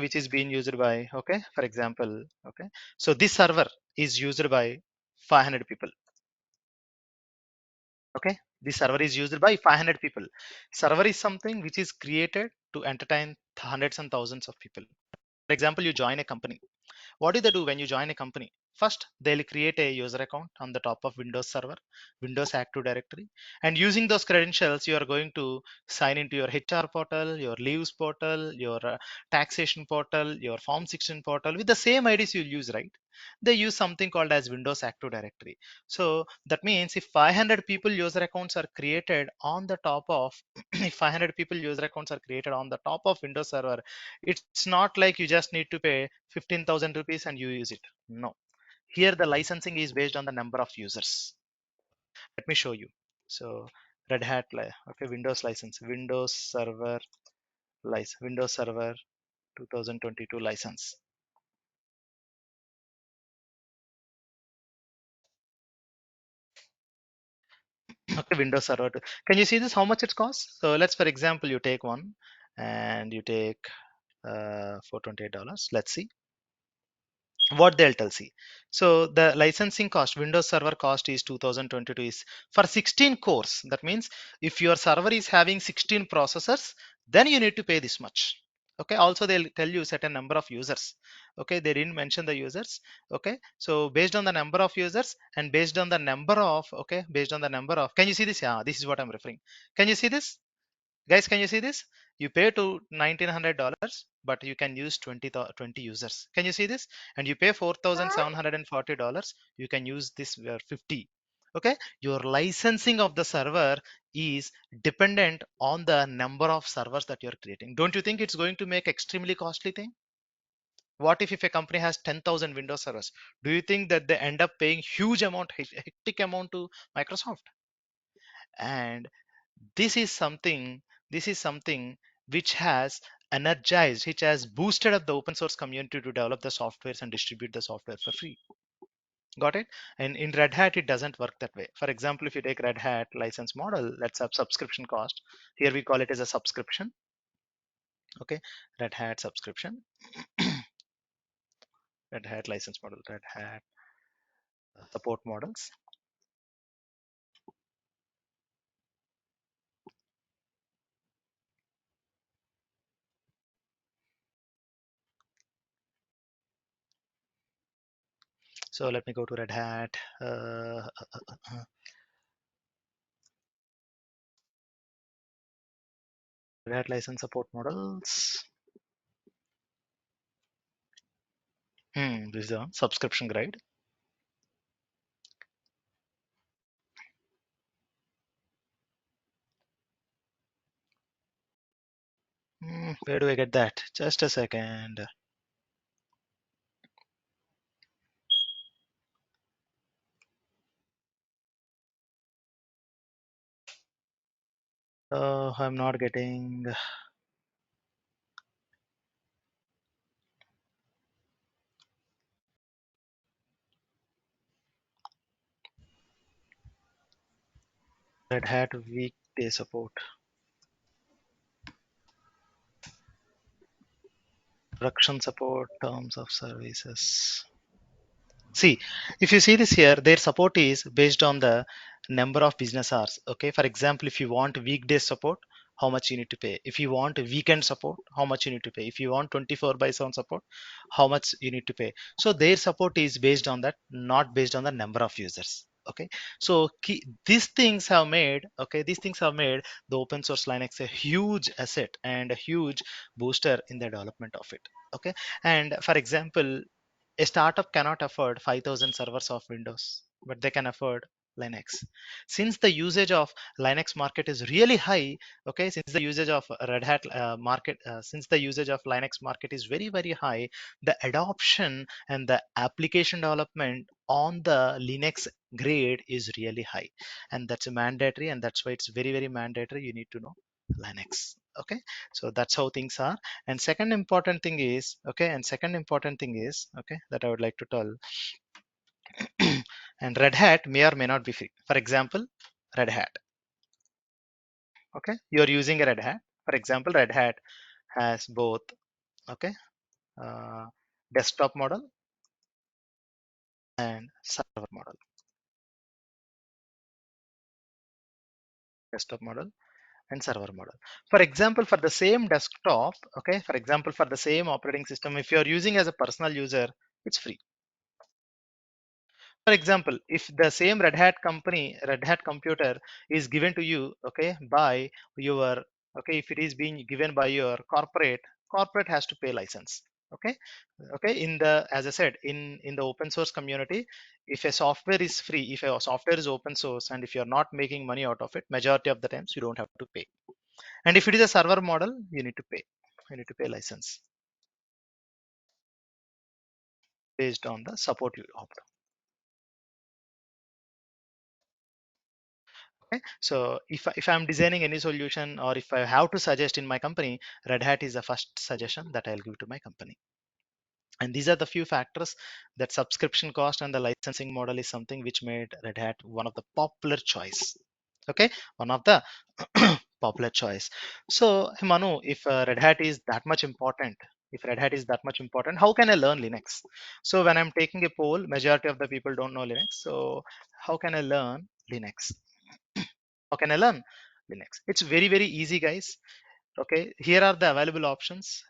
okay, for example, okay. So this server is used by 500 people. Okay, this server is used by 500 people. Server is something which is created to entertain hundreds and thousands of people. For example, you join a company. What do they do when you join a company? First, they'll create a user account on the top of Windows Server, Windows Active Directory. And using those credentials, you are going to sign into your HR portal, your leaves portal, your taxation portal, your Form 16 portal with the same IDs you'll use, right? They use something called as Windows Active Directory. So that means if 500 people user accounts are created on the top of, if 500 people user accounts are created on the top of Windows Server, it's not like you just need to pay 15,000 rupees and you use it. No, here the licensing is based on the number of users. Let me show you. So Red Hat, okay, Windows license, Windows Server 2022 license. Okay, Windows Server. Can you see this? How much it costs? So let's, for example, you take one and you take $428. Let's see what they'll tell. See, so the licensing cost, Windows Server cost is 2022 is for 16 cores. That means if your server is having 16 processors, then you need to pay this much. Okay, also they'll tell you certain number of users. Okay, they didn't mention the users. Okay, so based on the number of users and based on the number of, okay, based on the number of, can you see this? Yeah, this is what I'm referring. Can you see this? Guys, can you see this? You pay to $1,900, but you can use 20 users. Can you see this? And you pay $4,740. You can use this 50. Okay, your licensing of the server is dependent on the number of servers that you're creating. Don't you think it's going to make extremely costly thing? What if a company has 10,000 Windows servers? Do you think that they end up paying huge amount, hectic amount to Microsoft? And this is something this is something which has energized, which has boosted up the open source community to develop the softwares and distribute the software for free. Got it? And in Red Hat it doesn't work that way. For example, if you take Red Hat license model, let's have subscription cost. Here we call it as a subscription. Okay, Red Hat subscription. Red Hat license model, Red Hat support models. So let me go to Red Hat Red Hat license support models. This is a subscription guide. Where do I get that? Just a second. I'm not getting. Red Hat weekday support, production support, terms of services. See, if you see this here, their support is based on the number of business hours. Okay, for example, if you want weekday support, how much you need to pay. If you want weekend support, how much you need to pay. If you want 24 by 7 support, how much you need to pay. So their support is based on that, not based on the number of users. Okay, so these things have made, okay, these things have made the open source Linux a huge asset and a huge booster in the development of it. Okay, and for example, a startup cannot afford 5,000 servers of Windows, but they can afford Linux. Since the usage of Linux market is really high, okay, since the usage of Red Hat since the usage of Linux market is very, very high, the adoption and the application development on the Linux grade is really high. And that's mandatory, and that's why it's very, very mandatory. You need to know Linux. Okay, so that's how things are. And second important thing is, okay, and second important thing is, okay, that I would like to tell. And Red Hat may or may not be free. For example, Red Hat. Okay, you're using a Red Hat. For example, Red Hat has both, okay, uh, desktop model and server model. Desktop model and server model. For example, for the same desktop, okay, for example, for the same operating system, if you're using as a personal user, it's free. For example, if the same Red Hat company, Red Hat computer is given to you, okay, by your, okay, if it is being given by your corporate has to pay license. Okay, okay. In the, as I said, in the open source community, if a software is free, if a software is open source, and if you're not making money out of it, majority of the times you don't have to pay. And if it is a server model, you need to pay. You need to pay license based on the support you opt. Okay, so if I'm designing any solution, or if I have to suggest in my company, Red Hat is the first suggestion that I'll give to my company. And these are the few factors, that subscription cost and the licensing model is something which made Red Hat one of the popular choice. Okay, one of the popular choice. So Manu, if Red Hat is that much important, if Red Hat is that much important, how can I learn Linux? So when I'm taking a poll, majority of the people don't know Linux. So how can I learn Linux? How can I learn Linux? It's very, very easy, guys. Okay, here are the available options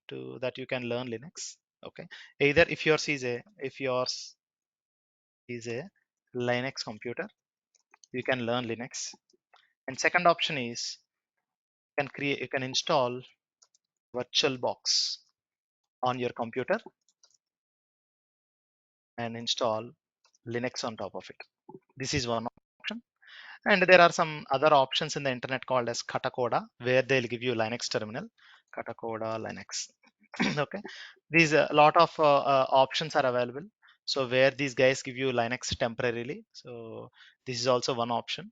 to that you can learn Linux. Okay, either if yours is a Linux computer, you can learn Linux. And second option is, you can install VirtualBox on your computer and install Linux on top of it. This is one option. And there are some other options in the internet called as Katacoda, where they'll give you Linux terminal, Katacoda Linux. Okay, these a lot of options are available. So where these guys give you Linux temporarily. So this is also one option.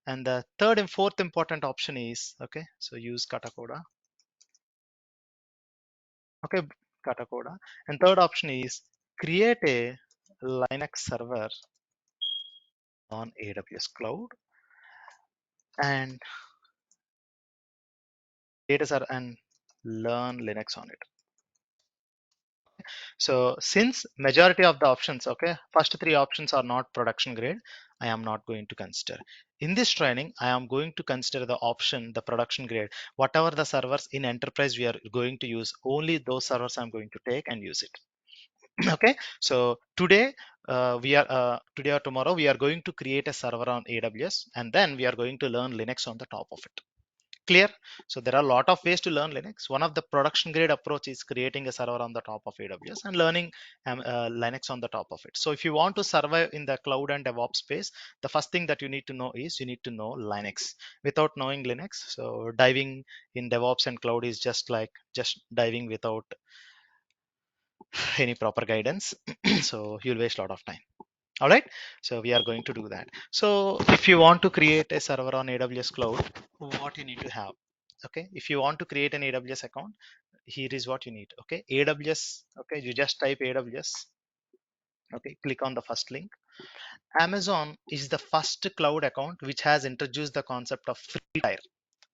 And the third and fourth important option is, okay, so use Katacoda. Okay, Katacoda. And third option is create a Linux server on AWS cloud and data server and learn Linux on it. So since majority of the options, okay, first three options are not production grade, I am not going to consider. In this training, I am going to consider the option, the production grade. Whatever the servers in enterprise we are going to use, only those servers I'm going to take and use it. Okay, so today today or tomorrow we are going to create a server on AWS, and then we are going to learn Linux on the top of it. Clear? So there are a lot of ways to learn Linux. One of the production grade approach is creating a server on the top of AWS and learning Linux on the top of it. So if you want to survive in the cloud and DevOps space, the first thing that you need to know is you need to know Linux. Without knowing Linux, so diving in DevOps and cloud is just like just diving without any proper guidance. So you'll waste a lot of time. All right, so we are going to do that. So if you want to create a server on AWS cloud, what you need to have? Okay, if you want to create an AWS account, here is what you need. Okay, AWS. Okay, you just type AWS. Okay, click on the first link. Amazon is the first cloud account which has introduced the concept of free tier.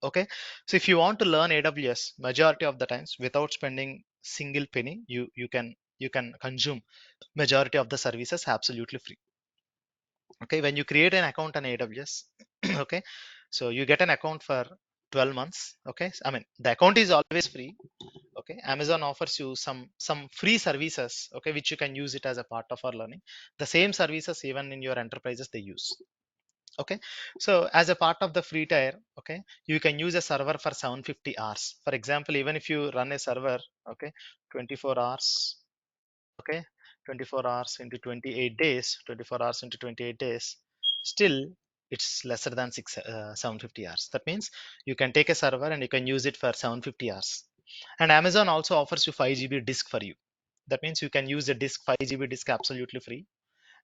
Okay, so if you want to learn AWS, majority of the times without spending single penny, you can consume majority of the services absolutely free. Okay, when you create an account on AWS, okay, so you get an account for 12 months. Okay, I mean the account is always free. Okay, Amazon offers you some free services, okay, which you can use it as a part of our learning. The same services even in your enterprises they use. Okay, so as a part of the free tier, okay, you can use a server for 750 hours. For example, even if you run a server, okay, 24 hours, okay, 24 hours into 28 days, 24 hours into 28 days, still it's lesser than 750 hours. That means you can take a server and you can use it for 750 hours. And Amazon also offers you 5 GB disk for you. That means you can use a disk, 5 GB disk absolutely free.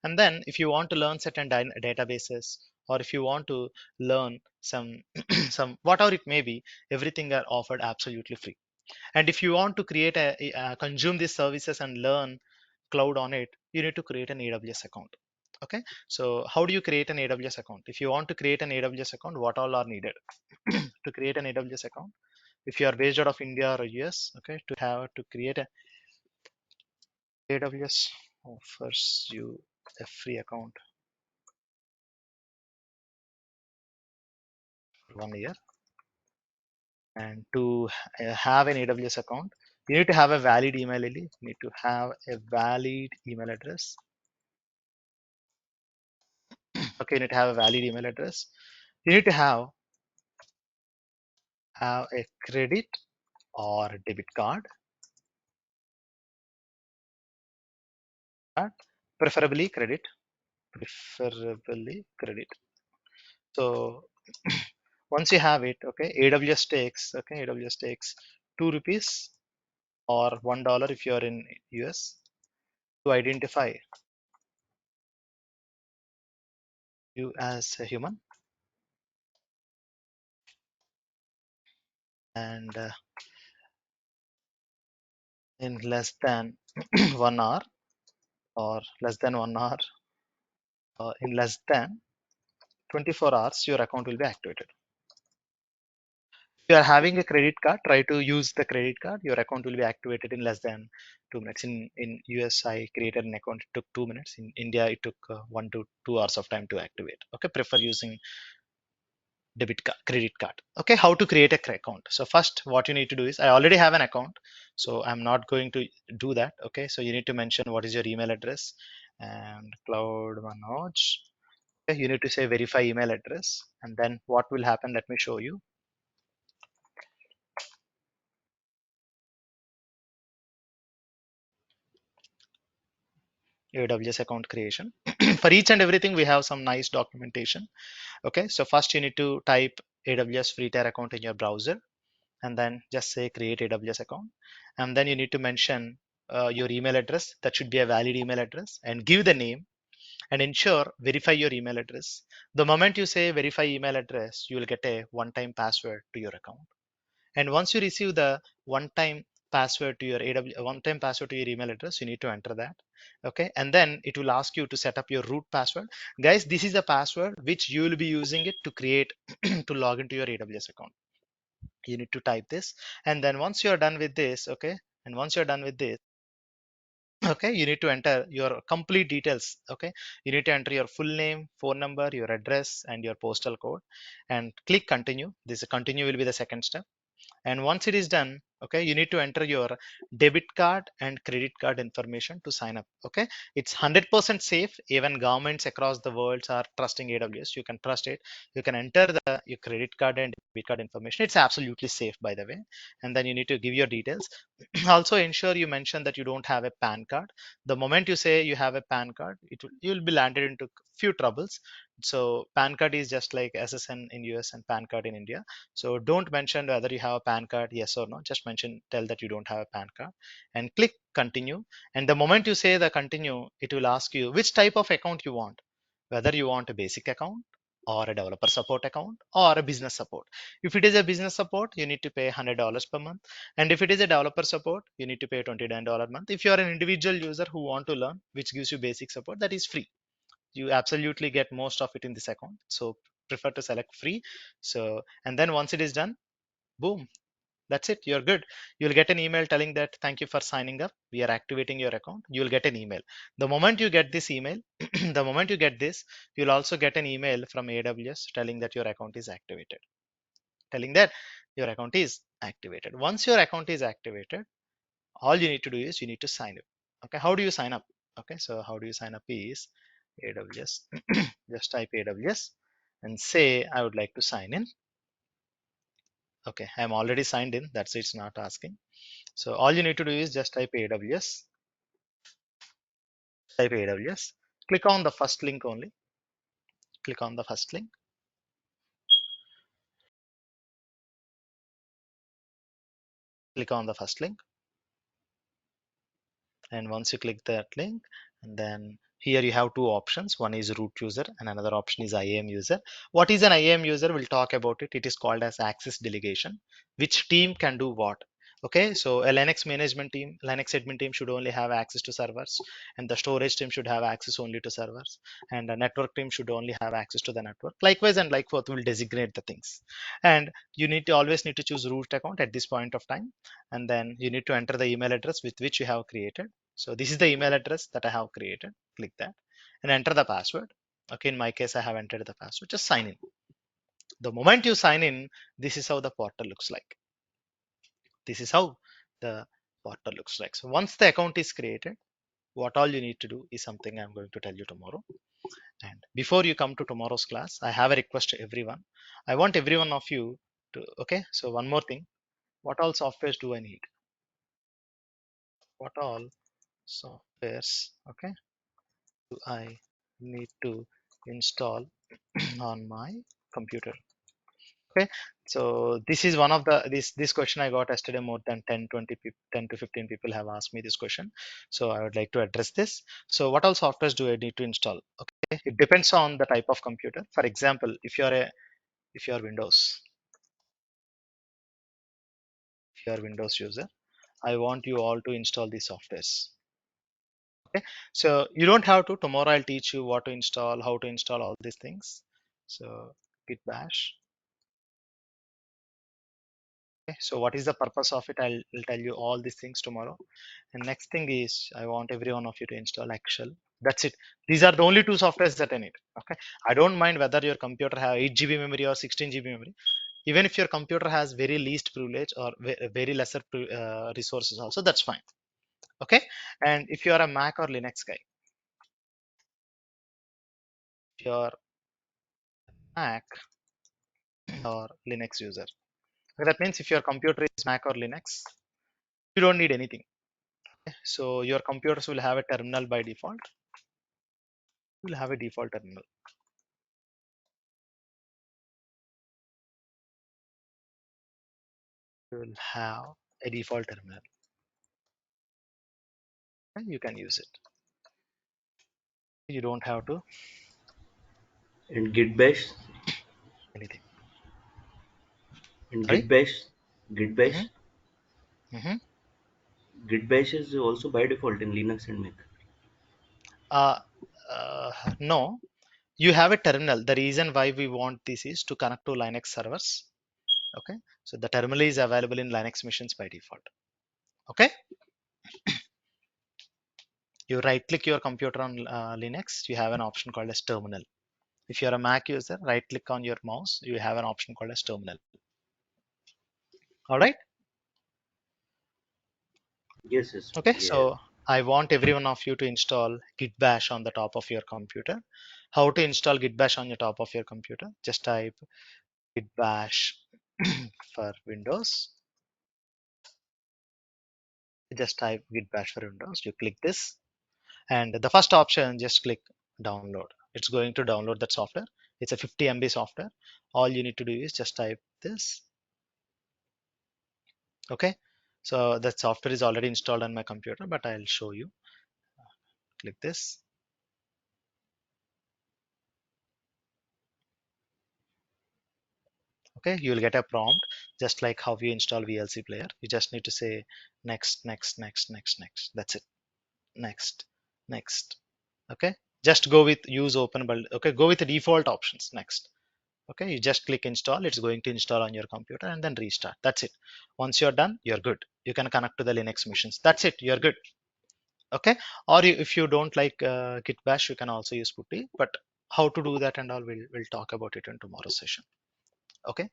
And then if you want to learn certain databases, or if you want to learn some some whatever it may be, everything are offered absolutely free. And if you want to create consume these services and learn cloud on it, you need to create an AWS account. Okay, so how do you create an AWS account? If you want to create an AWS account, what all are needed to create an AWS account? If you are based out of India or US, okay, to create a AWS offers you a free account for 1 year. And to have an AWS account, you need to have a valid email ID. You need to have a valid email address. Okay, you need to have a valid email address. You need to have a credit or debit card, preferably credit, preferably credit. So once you have it, okay, AWS takes ₹2 or $1 if you are in US to identify you as a human. And in less than 1 hour, or less than 1 hour, in less than 24 hours, your account will be activated. If you are having a credit card, try to use the credit card. Your account will be activated in less than 2 minutes. In US, I created an account. It took 2 minutes. In India, it took 1 to 2 hours of time to activate. Okay, prefer using debit card, credit card. Okay, how to create a account? So first, what you need to do is, I already have an account, so I'm not going to do that. Okay, so you need to mention what is your email address and Cloud Manoj. Okay, you need to say verify email address, and then what will happen? Let me show you. AWS account creation. For each and everything, we have some nice documentation. Okay, so first you need to type AWS free tier account in your browser, and then just say create AWS account. And then you need to mention your email address. That should be a valid email address, and give the name, and ensure verify your email address. The moment you say verify email address, you will get a one-time password to your account. And once you receive the one-time password to your AWS, one-time password to your email address, you need to enter that. Okay, and then it will ask you to set up your root password. Guys, this is the password which you will be using it to create to log into your AWS account. You need to type this, and then once you're done with this, okay, and once you're done with this, okay, you need to enter your complete details. Okay, you need to enter your full name, phone number, your address, and your postal code, and click continue. This continue will be the second step. And once it is done, okay, you need to enter your debit card and credit card information to sign up. Okay, it's 100% safe. Even governments across the world are trusting AWS. You can trust it. You can enter your credit card and debit card information. It's absolutely safe, by the way. And then you need to give your details. Also ensure you mention that you don't have a PAN card. The moment you say you have a PAN card, you'll be landed into few troubles. So PAN card is just like SSN in US and PAN card in India. So don't mention whether you have a PAN card, yes or no. Just tell that you don't have a PAN card and click continue. And the moment you say the continue, it will ask you which type of account you want, whether you want a basic account or a developer support account or a business support. If it is a business support, you need to pay $100 per month. And if it is a developer support, you need to pay $29 a month. If you are an individual user who want to learn, which gives you basic support, that is free. You absolutely get most of it in this account. So prefer to select free. So, and then once it is done, boom, that's it. You're good. You'll get an email telling that thank you for signing up. We are activating your account. You'll get an email. The moment you get this email, the moment you get this, you'll also get an email from AWS telling that your account is activated. Telling that your account is activated. Once your account is activated, all you need to do is you need to sign up. Okay, how do you sign up? Okay, so how do you sign up is AWS. Just type AWS and say I would like to sign in. Okay, I'm already signed in. That's it, it's not asking. So all you need to do is just type AWS. Type AWS. Click on the first link only. Click on the first link. Click on the first link. And once you click that link, and then here you have two options. One is root user and another option is IAM user. What is an IAM user? We'll talk about it. It is called as access delegation. Which team can do what? Okay, so a Linux management team, Linux admin team should only have access to servers, and the storage team should have access only to servers, and the network team should only have access to the network. Likewise and like forth will designate the things. And you need to always need to choose root account at this point of time, and then you need to enter the email address with which you have created. So this is the email address that I have created. Click that and enter the password. Okay, in my case, I have entered the password. Just sign in. The moment you sign in, this is how the portal looks like. This is how the portal looks like. So once the account is created, what all you need to do is something I'm going to tell you tomorrow. And before you come to tomorrow's class, I have a request to everyone. I want every one of you to, okay, so one more thing. What all softwares do I need? What all softwares, okay, do I need to install on my computer? Okay, so this is one of the this question I got yesterday. More than 10 to 15 people have asked me this question, so I would like to address this. So what all softwares do I need to install? Okay, it depends on the type of computer. For example, if you're Windows, if you're Windows user, I want you all to install these softwares. Okay, so you don't have to. Tomorrow I'll teach you what to install, how to install all these things. So git bash. Okay, so what is the purpose of it? I'll tell you all these things tomorrow. And next thing is I want every one of you to install Excel. That's it. These are the only two softwares that I need. Okay, I don't mind whether your computer have 8 GB memory or 16 GB memory. Even if your computer has very least privilege or very lesser resources also, that's fine. Okay, and if you are a Mac or Linux guy, if you're Mac or Linux user, that means if your computer is Mac or Linux, you don't need anything. So your computers will have a terminal by default. You will have a default terminal. You will have a default terminal and you can use it. You don't have to And Git bash anything. and Sorry. Git bash. Git bash. Hmm. Hmm. Git bash is also by default in Linux and Mac. Uh, no, you have a terminal. The reason why we want this is to connect to Linux servers. Okay, so the terminal is available in Linux machines by default. Okay, you right click your computer on Linux, you have an option called as terminal. If you're a Mac user, right click on your mouse, you have an option called as terminal. All right. Yes, yes, Okay. yeah. So I want every one of you to install Git Bash on the top of your computer. How to install Git Bash on the top of your computer? Just type Git Bash for Windows. Just type Git Bash for Windows. You click this, and the first option, just click download. It's going to download that software. It's a 50 MB software. All you need to do is just type this. Okay. So that software is already installed on my computer, but I'll show you. Click this. Okay, you will get a prompt just like how you install VLC player. You just need to say next, next, next, next, next. That's it. Next, next. Okay, just go with use open build. Okay, go with the default options. Next. Okay, you just click install. It's going to install on your computer and then restart. That's it. Once you're done, you're good. You can connect to the Linux machines. That's it. You're good. Okay, or if you don't like Git Bash, you can also use Putty. But how to do that and all, we'll talk about it in tomorrow's session. Okay.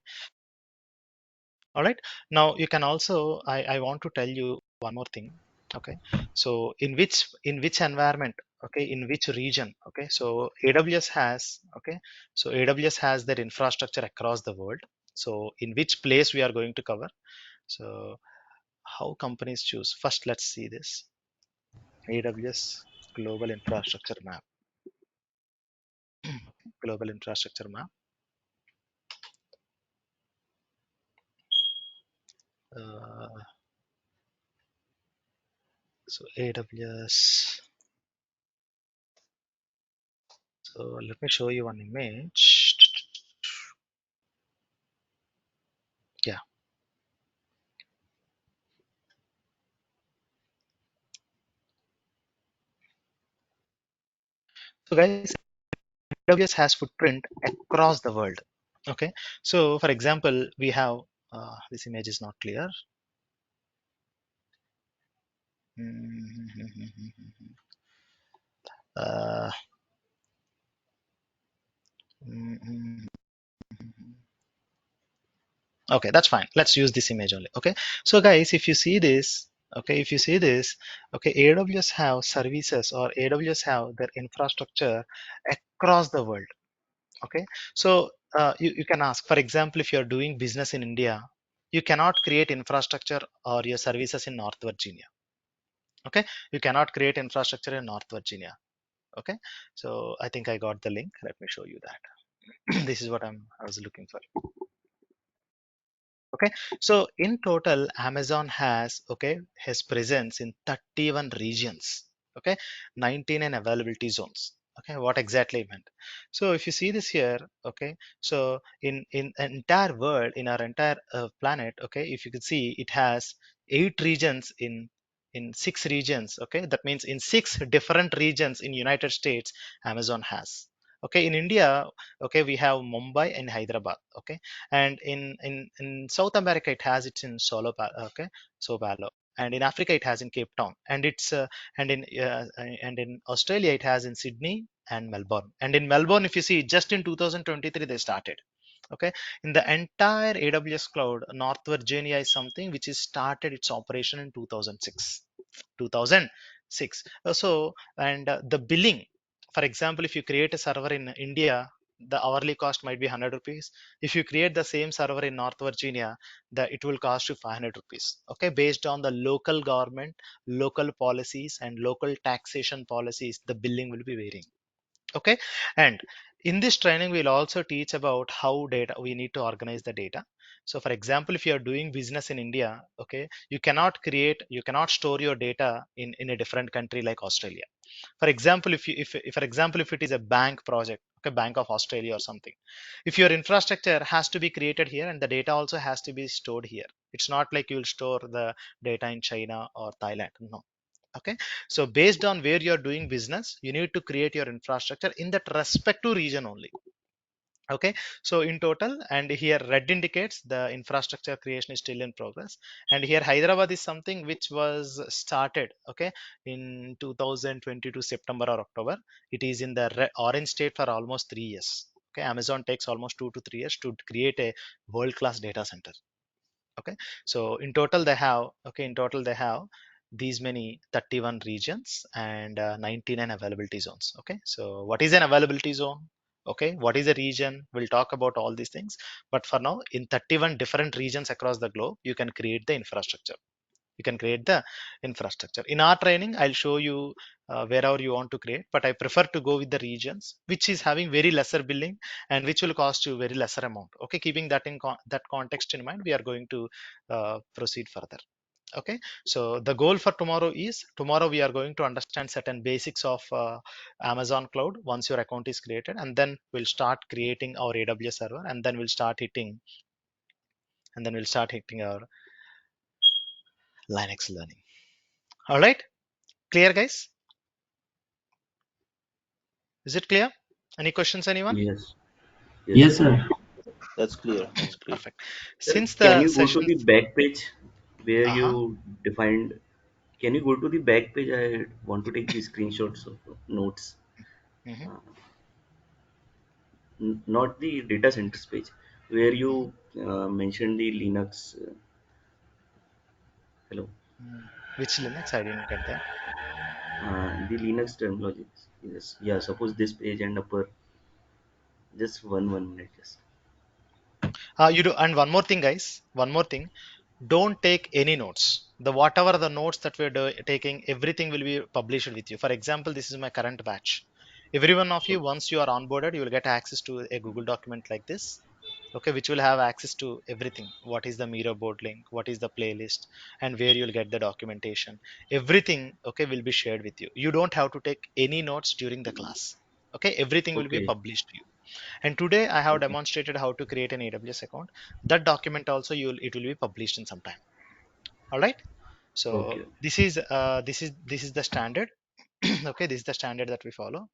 All right. Now you can also, I want to tell you one more thing. Okay. So in which environment, okay, in which region, okay. So AWS has, okay. So AWS has their infrastructure across the world. So in which place we are going to cover. So how companies choose. First, let's see this AWS global infrastructure map. Global infrastructure map. Uh, so AWS. So let me show you one image. Yeah. So guys, AWS has footprint across the world. Okay. So for example, we have this image is not clear. Uh, okay, that's fine. Let's use this image only. Okay. So guys, if you see this, okay, if you see this, okay, AWS have services or AWS have their infrastructure across the world. Okay. So you can ask, for example, if you're doing business in India, you cannot create infrastructure or your services in North Virginia. Okay, you cannot create infrastructure in North Virginia. Okay, so I think I got the link. Let me show you that. This is what I was looking for. Okay, so in total Amazon has, okay, has presence in 31 regions. Okay, 19 in availability zones. Okay, what exactly meant. So if you see this here, okay, so in an entire world, in our entire planet, okay, if you could see, it has 8 regions in 6 regions. Okay, that means in 6 different regions in United States Amazon has. Okay, in India, okay, we have Mumbai and Hyderabad. Okay, and in South America it has it in okay, Sao Paulo, and in Africa it has in Cape Town, and it's and in Australia it has in Sydney and Melbourne. And in Melbourne, if you see, just in 2023 they started. Okay, in the entire AWS cloud, North Virginia is something which is started its operation in 2006. 2006. So, and the billing, for example, if you create a server in India, the hourly cost might be 100 rupees. If you create the same server in North Virginia, it will cost you 500 rupees. Okay, based on the local government, local policies, and local taxation policies, the billing will be varying. Okay, and in this training we'll also teach about how data we need to organize the data. So for example, if you are doing business in India, okay, you cannot store your data in a different country like Australia. For example, if for example, if it is a bank project, okay, Bank of Australia or something, if your infrastructure has to be created here and the data also has to be stored here, it's not like you'll store the data in China or Thailand. No. Okay, so based on where you're doing business, you need to create your infrastructure in that respective region only. Okay, so in total, and here red indicates the infrastructure creation is still in progress, and here Hyderabad is something which was started, okay, in 2022 September or October. It is in the orange state for almost 3 years. Okay, Amazon takes almost 2 to 3 years to create a world-class data center. Okay, so in total they have, these many 31 regions and 99 availability zones. Okay, so what is an availability zone? Okay, what is a region? We'll talk about all these things, but for now, in 31 different regions across the globe, you can create the infrastructure. In our training, I'll show you wherever you want to create, but I prefer to go with the regions which is having very lesser billing and which will cost you very lesser amount. Okay, keeping that in that context in mind, we are going to proceed further. Okay, so the goal for tomorrow is, tomorrow we are going to understand certain basics of Amazon cloud once your account is created, and then we'll start creating our AWS server, and then we'll start hitting our Linux learning. All right, clear guys? Is it clear? Any questions, anyone? Yes, Yes, yes. sir. That's clear. Perfect, That's clear. perfect. Sir, Since can the you go to session, the back page where uh-huh, you defined? Can you go to the back page? I want to take the screenshots of notes. hmm Uh, Not the data centers page, where hmm you mentioned the Linux. Hello, which Linux? I didn't get that. the Linux terminology. Yes, yeah. Suppose this page and upper, just one minute. Just You do, and one more thing, guys. One more thing. Don't take any notes. The whatever the notes that we're taking, everything will be published with you. For example, this is my current batch. Every one of you, once you are onboarded, you will get access to a Google document like this. Okay, which will have access to everything. What is the Miro board link? What is the playlist? And where you'll get the documentation. Everything, okay, will be shared with you. You don't have to take any notes during the class. Okay, everything will be okay, published to you. And today I have okay, demonstrated how to create an AWS account. That document also it will be published in some time. All right. So okay. this is the standard. Okay, this is the standard that we follow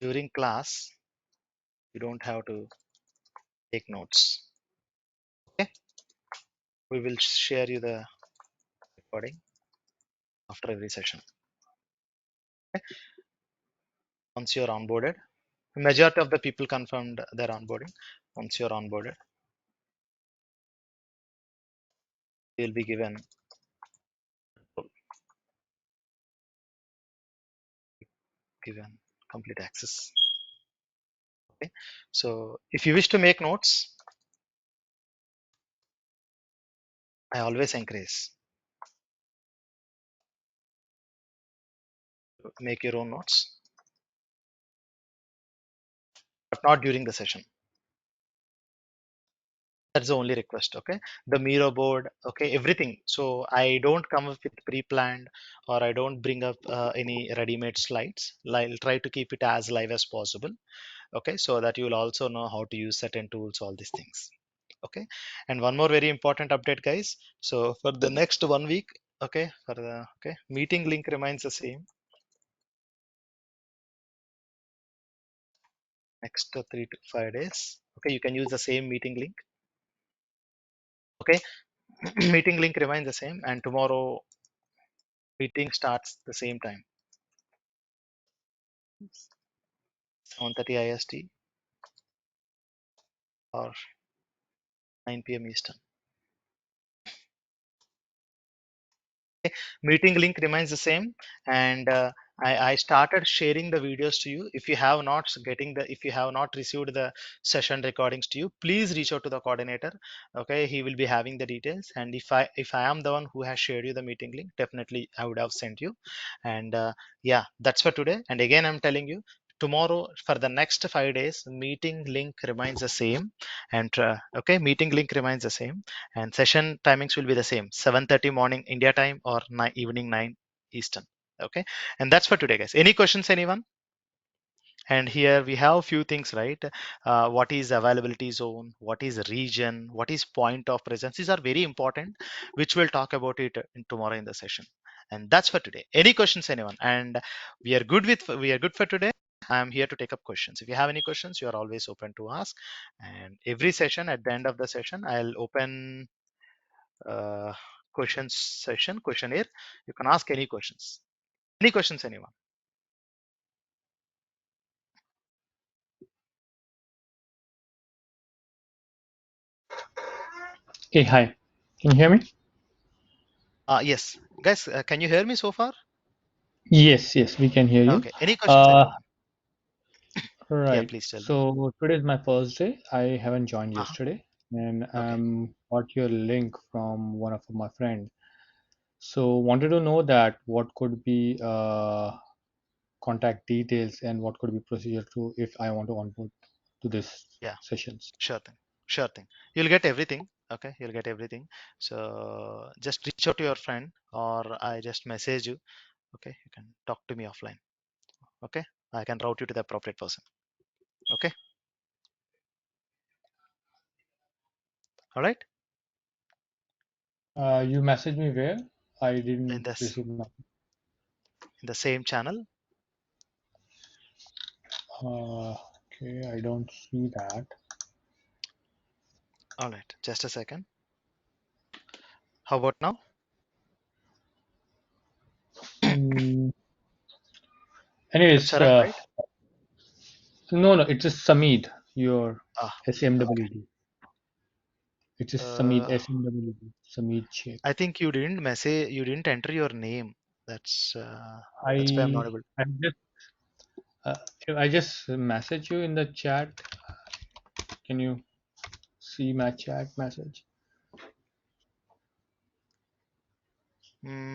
during class. You don't have to take notes. Okay, we will share you the recording after every session. Okay? Once you're onboarded, majority of the people confirmed their onboarding. Once you're onboarded, you'll be given complete access. Okay, so if you wish to make notes, I always encourage make your own notes, but not during the session. That's the only request. Okay, the Miro board, okay, everything. So I don't come up with pre-planned, or I don't bring up any ready-made slides. I'll try to keep it as live as possible. Okay, so that you will also know how to use certain tools, all these things. Okay, and one more very important update, guys. So for the next 1 week, okay, meeting link remains the same. Next 3 to 5 days, okay, you can use the same meeting link. Okay, meeting link remains the same, and tomorrow meeting starts the same time, 7:30 IST or 9 p.m. Eastern. Meeting link remains the same, and I started sharing the videos to you. If you have not if you have not received the session recordings to you, please reach out to the coordinator. Okay, he will be having the details, and if I am the one who has shared you the meeting link, definitely I would have sent you. And yeah, that's for today. And again, I'm telling you, tomorrow for the next 5 days, meeting link remains the same, and okay, meeting link remains the same, and session timings will be the same, 7:30 morning India time or evening 9 Eastern. Okay, and that's for today, guys. Any questions, anyone? And here we have a few things, right? What is availability zone? What is region? What is point of presence? These are very important, which we'll talk about it tomorrow in the session. And that's for today. Any questions, anyone? And we are good for today. I'm here to take up questions. If you have any questions, you are always open to ask. And every session, at the end of the session, I'll open uh, questions session questionnaire. You can ask any questions. Any questions, anyone? Hey, hi. Can you hear me? Yes, guys, can you hear me so far? Yes, we can hear you. Okay. Any questions, Uh, anyone? Yeah, right. please tell me. So today is my first day. I haven't joined Uh-huh. yesterday, and Okay. got your link from one of my friend. So wanted to know that what could be contact details and what could be procedure to if I want to onboard to this Yeah, sessions. sure thing. Sure thing. You'll get everything. Okay, you'll get everything. So just reach out to your friend, or I just message you. Okay, you can talk to me offline. Okay, I can route you to the appropriate person. Okay, all right. You messaged me where? I In didn't this, receive my. in the same channel. Okay, I don't see that. All right, just a second. How about now? Mm, That's anyways, Charan, right? no, it is Samid, your Ah, okay. SMWD. It is Samid, Uh, SMWD, Samid Sheikh. I think you didn't message. You didn't enter your name. That's why I'm not I able. I just uh, I just message you in the chat. Can you see my chat message?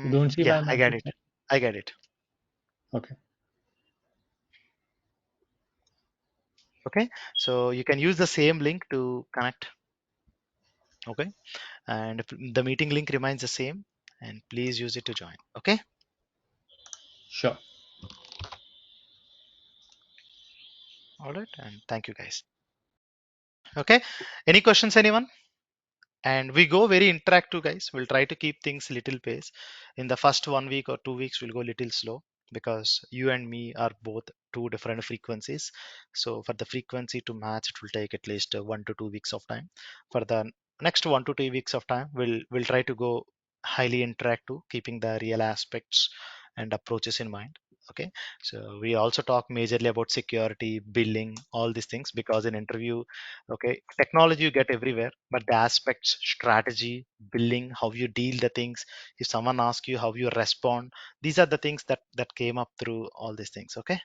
You don't see Yeah, my I get message? it. I get it. Okay, Okay, so you can use the same link to connect. Okay, and if the meeting link remains the same, and please use it to join. Okay, sure. all right, and thank you guys. Okay, any questions, anyone? And we go very interactive, guys. We'll try to keep things little pace. In the first 1 week or 2 weeks, we'll go little slow because you and me are both two different frequencies. So for the frequency to match, it will take at least 1 to 2 weeks of time. For the next 1 to 2 weeks of time, we'll try to go highly interactive, keeping the real aspects and approaches in mind. Okay, so we also talk majorly about security, billing, all these things because in interview, okay, technology you get everywhere, but the aspects, strategy, billing, how you deal the things, if someone asks you how you respond, these are the things that came up through all these things. Okay,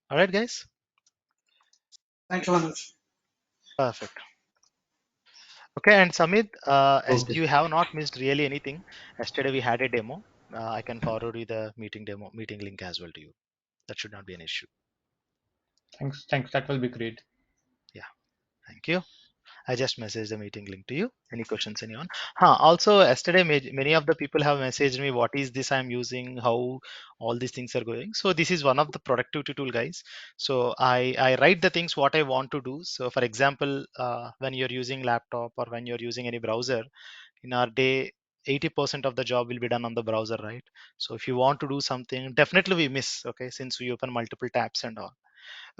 all right, guys. Thanks, Manoj. Perfect. Okay, and Samit, Okay. you have not missed really anything. Yesterday we had a demo. I can forward you the meeting link as well to you. That should not be an issue. Thanks. That will be great. Yeah, thank you. I just messaged the meeting link to you. Any questions, anyone? Also, yesterday, many of the people have messaged me, what is this I'm using, how all these things are going. So this is one of the productivity tool, guys. So I write the things what I want to do. So for example, when you're using laptop or when you're using any browser, in our day, 80% of the job will be done on the browser, right? So if you want to do something, definitely we miss, okay, since we open multiple tabs and all.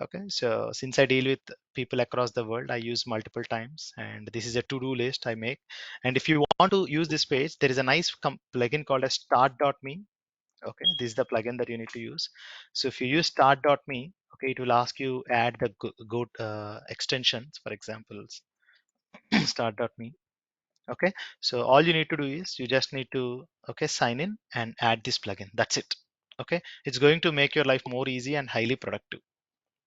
Okay, so since I deal with people across the world, I use multiple times, and this is a to-do list I make. And if you want to use this page, there is a nice plugin called as start.me. Okay, this is the plugin that you need to use. So if you use start.me, okay, it will ask you add the go extensions, for example, start.me. Okay, so all you need to do is you just need to, okay, sign in and add this plugin. That's it. Okay, it's going to make your life more easy and highly productive.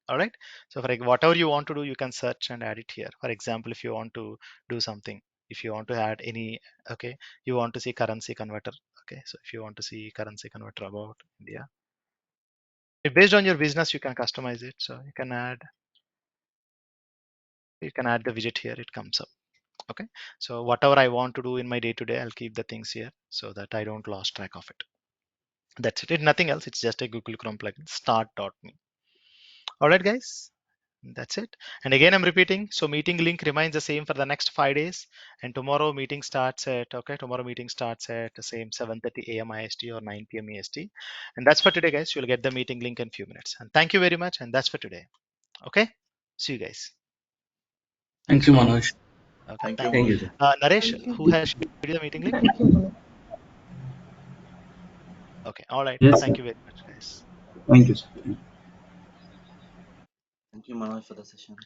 All right, so for whatever you want to do, you can search and add it here. For example, if you want to do something, if you want to add any, okay, you want to see currency converter. Okay, so if you want to see currency converter about India, based on your business, you can customize it. So you can add the widget here, it comes up. Okay, so whatever I want to do in my day to day, I'll keep the things here so that I don't lose track of it. That's it. It's nothing else. It's just a Google Chrome plugin. Start.me. All right, guys. That's it. And again, I'm repeating. So meeting link remains the same for the next 5 days. And tomorrow meeting starts at, okay, tomorrow meeting starts at the same 7:30 a.m. IST or 9 p.m. EST. And that's for today, guys. You'll get the meeting link in a few minutes. And thank you very much. And that's for today. Okay. See you guys. Thank you, Manoj. Okay. Thank you. Thank you, sir. Naresh, who has shared the meeting link? Okay. All right. Yes, sir. Thank you very much, guys. Thank you, sir. Thank you, Manoj, for the session.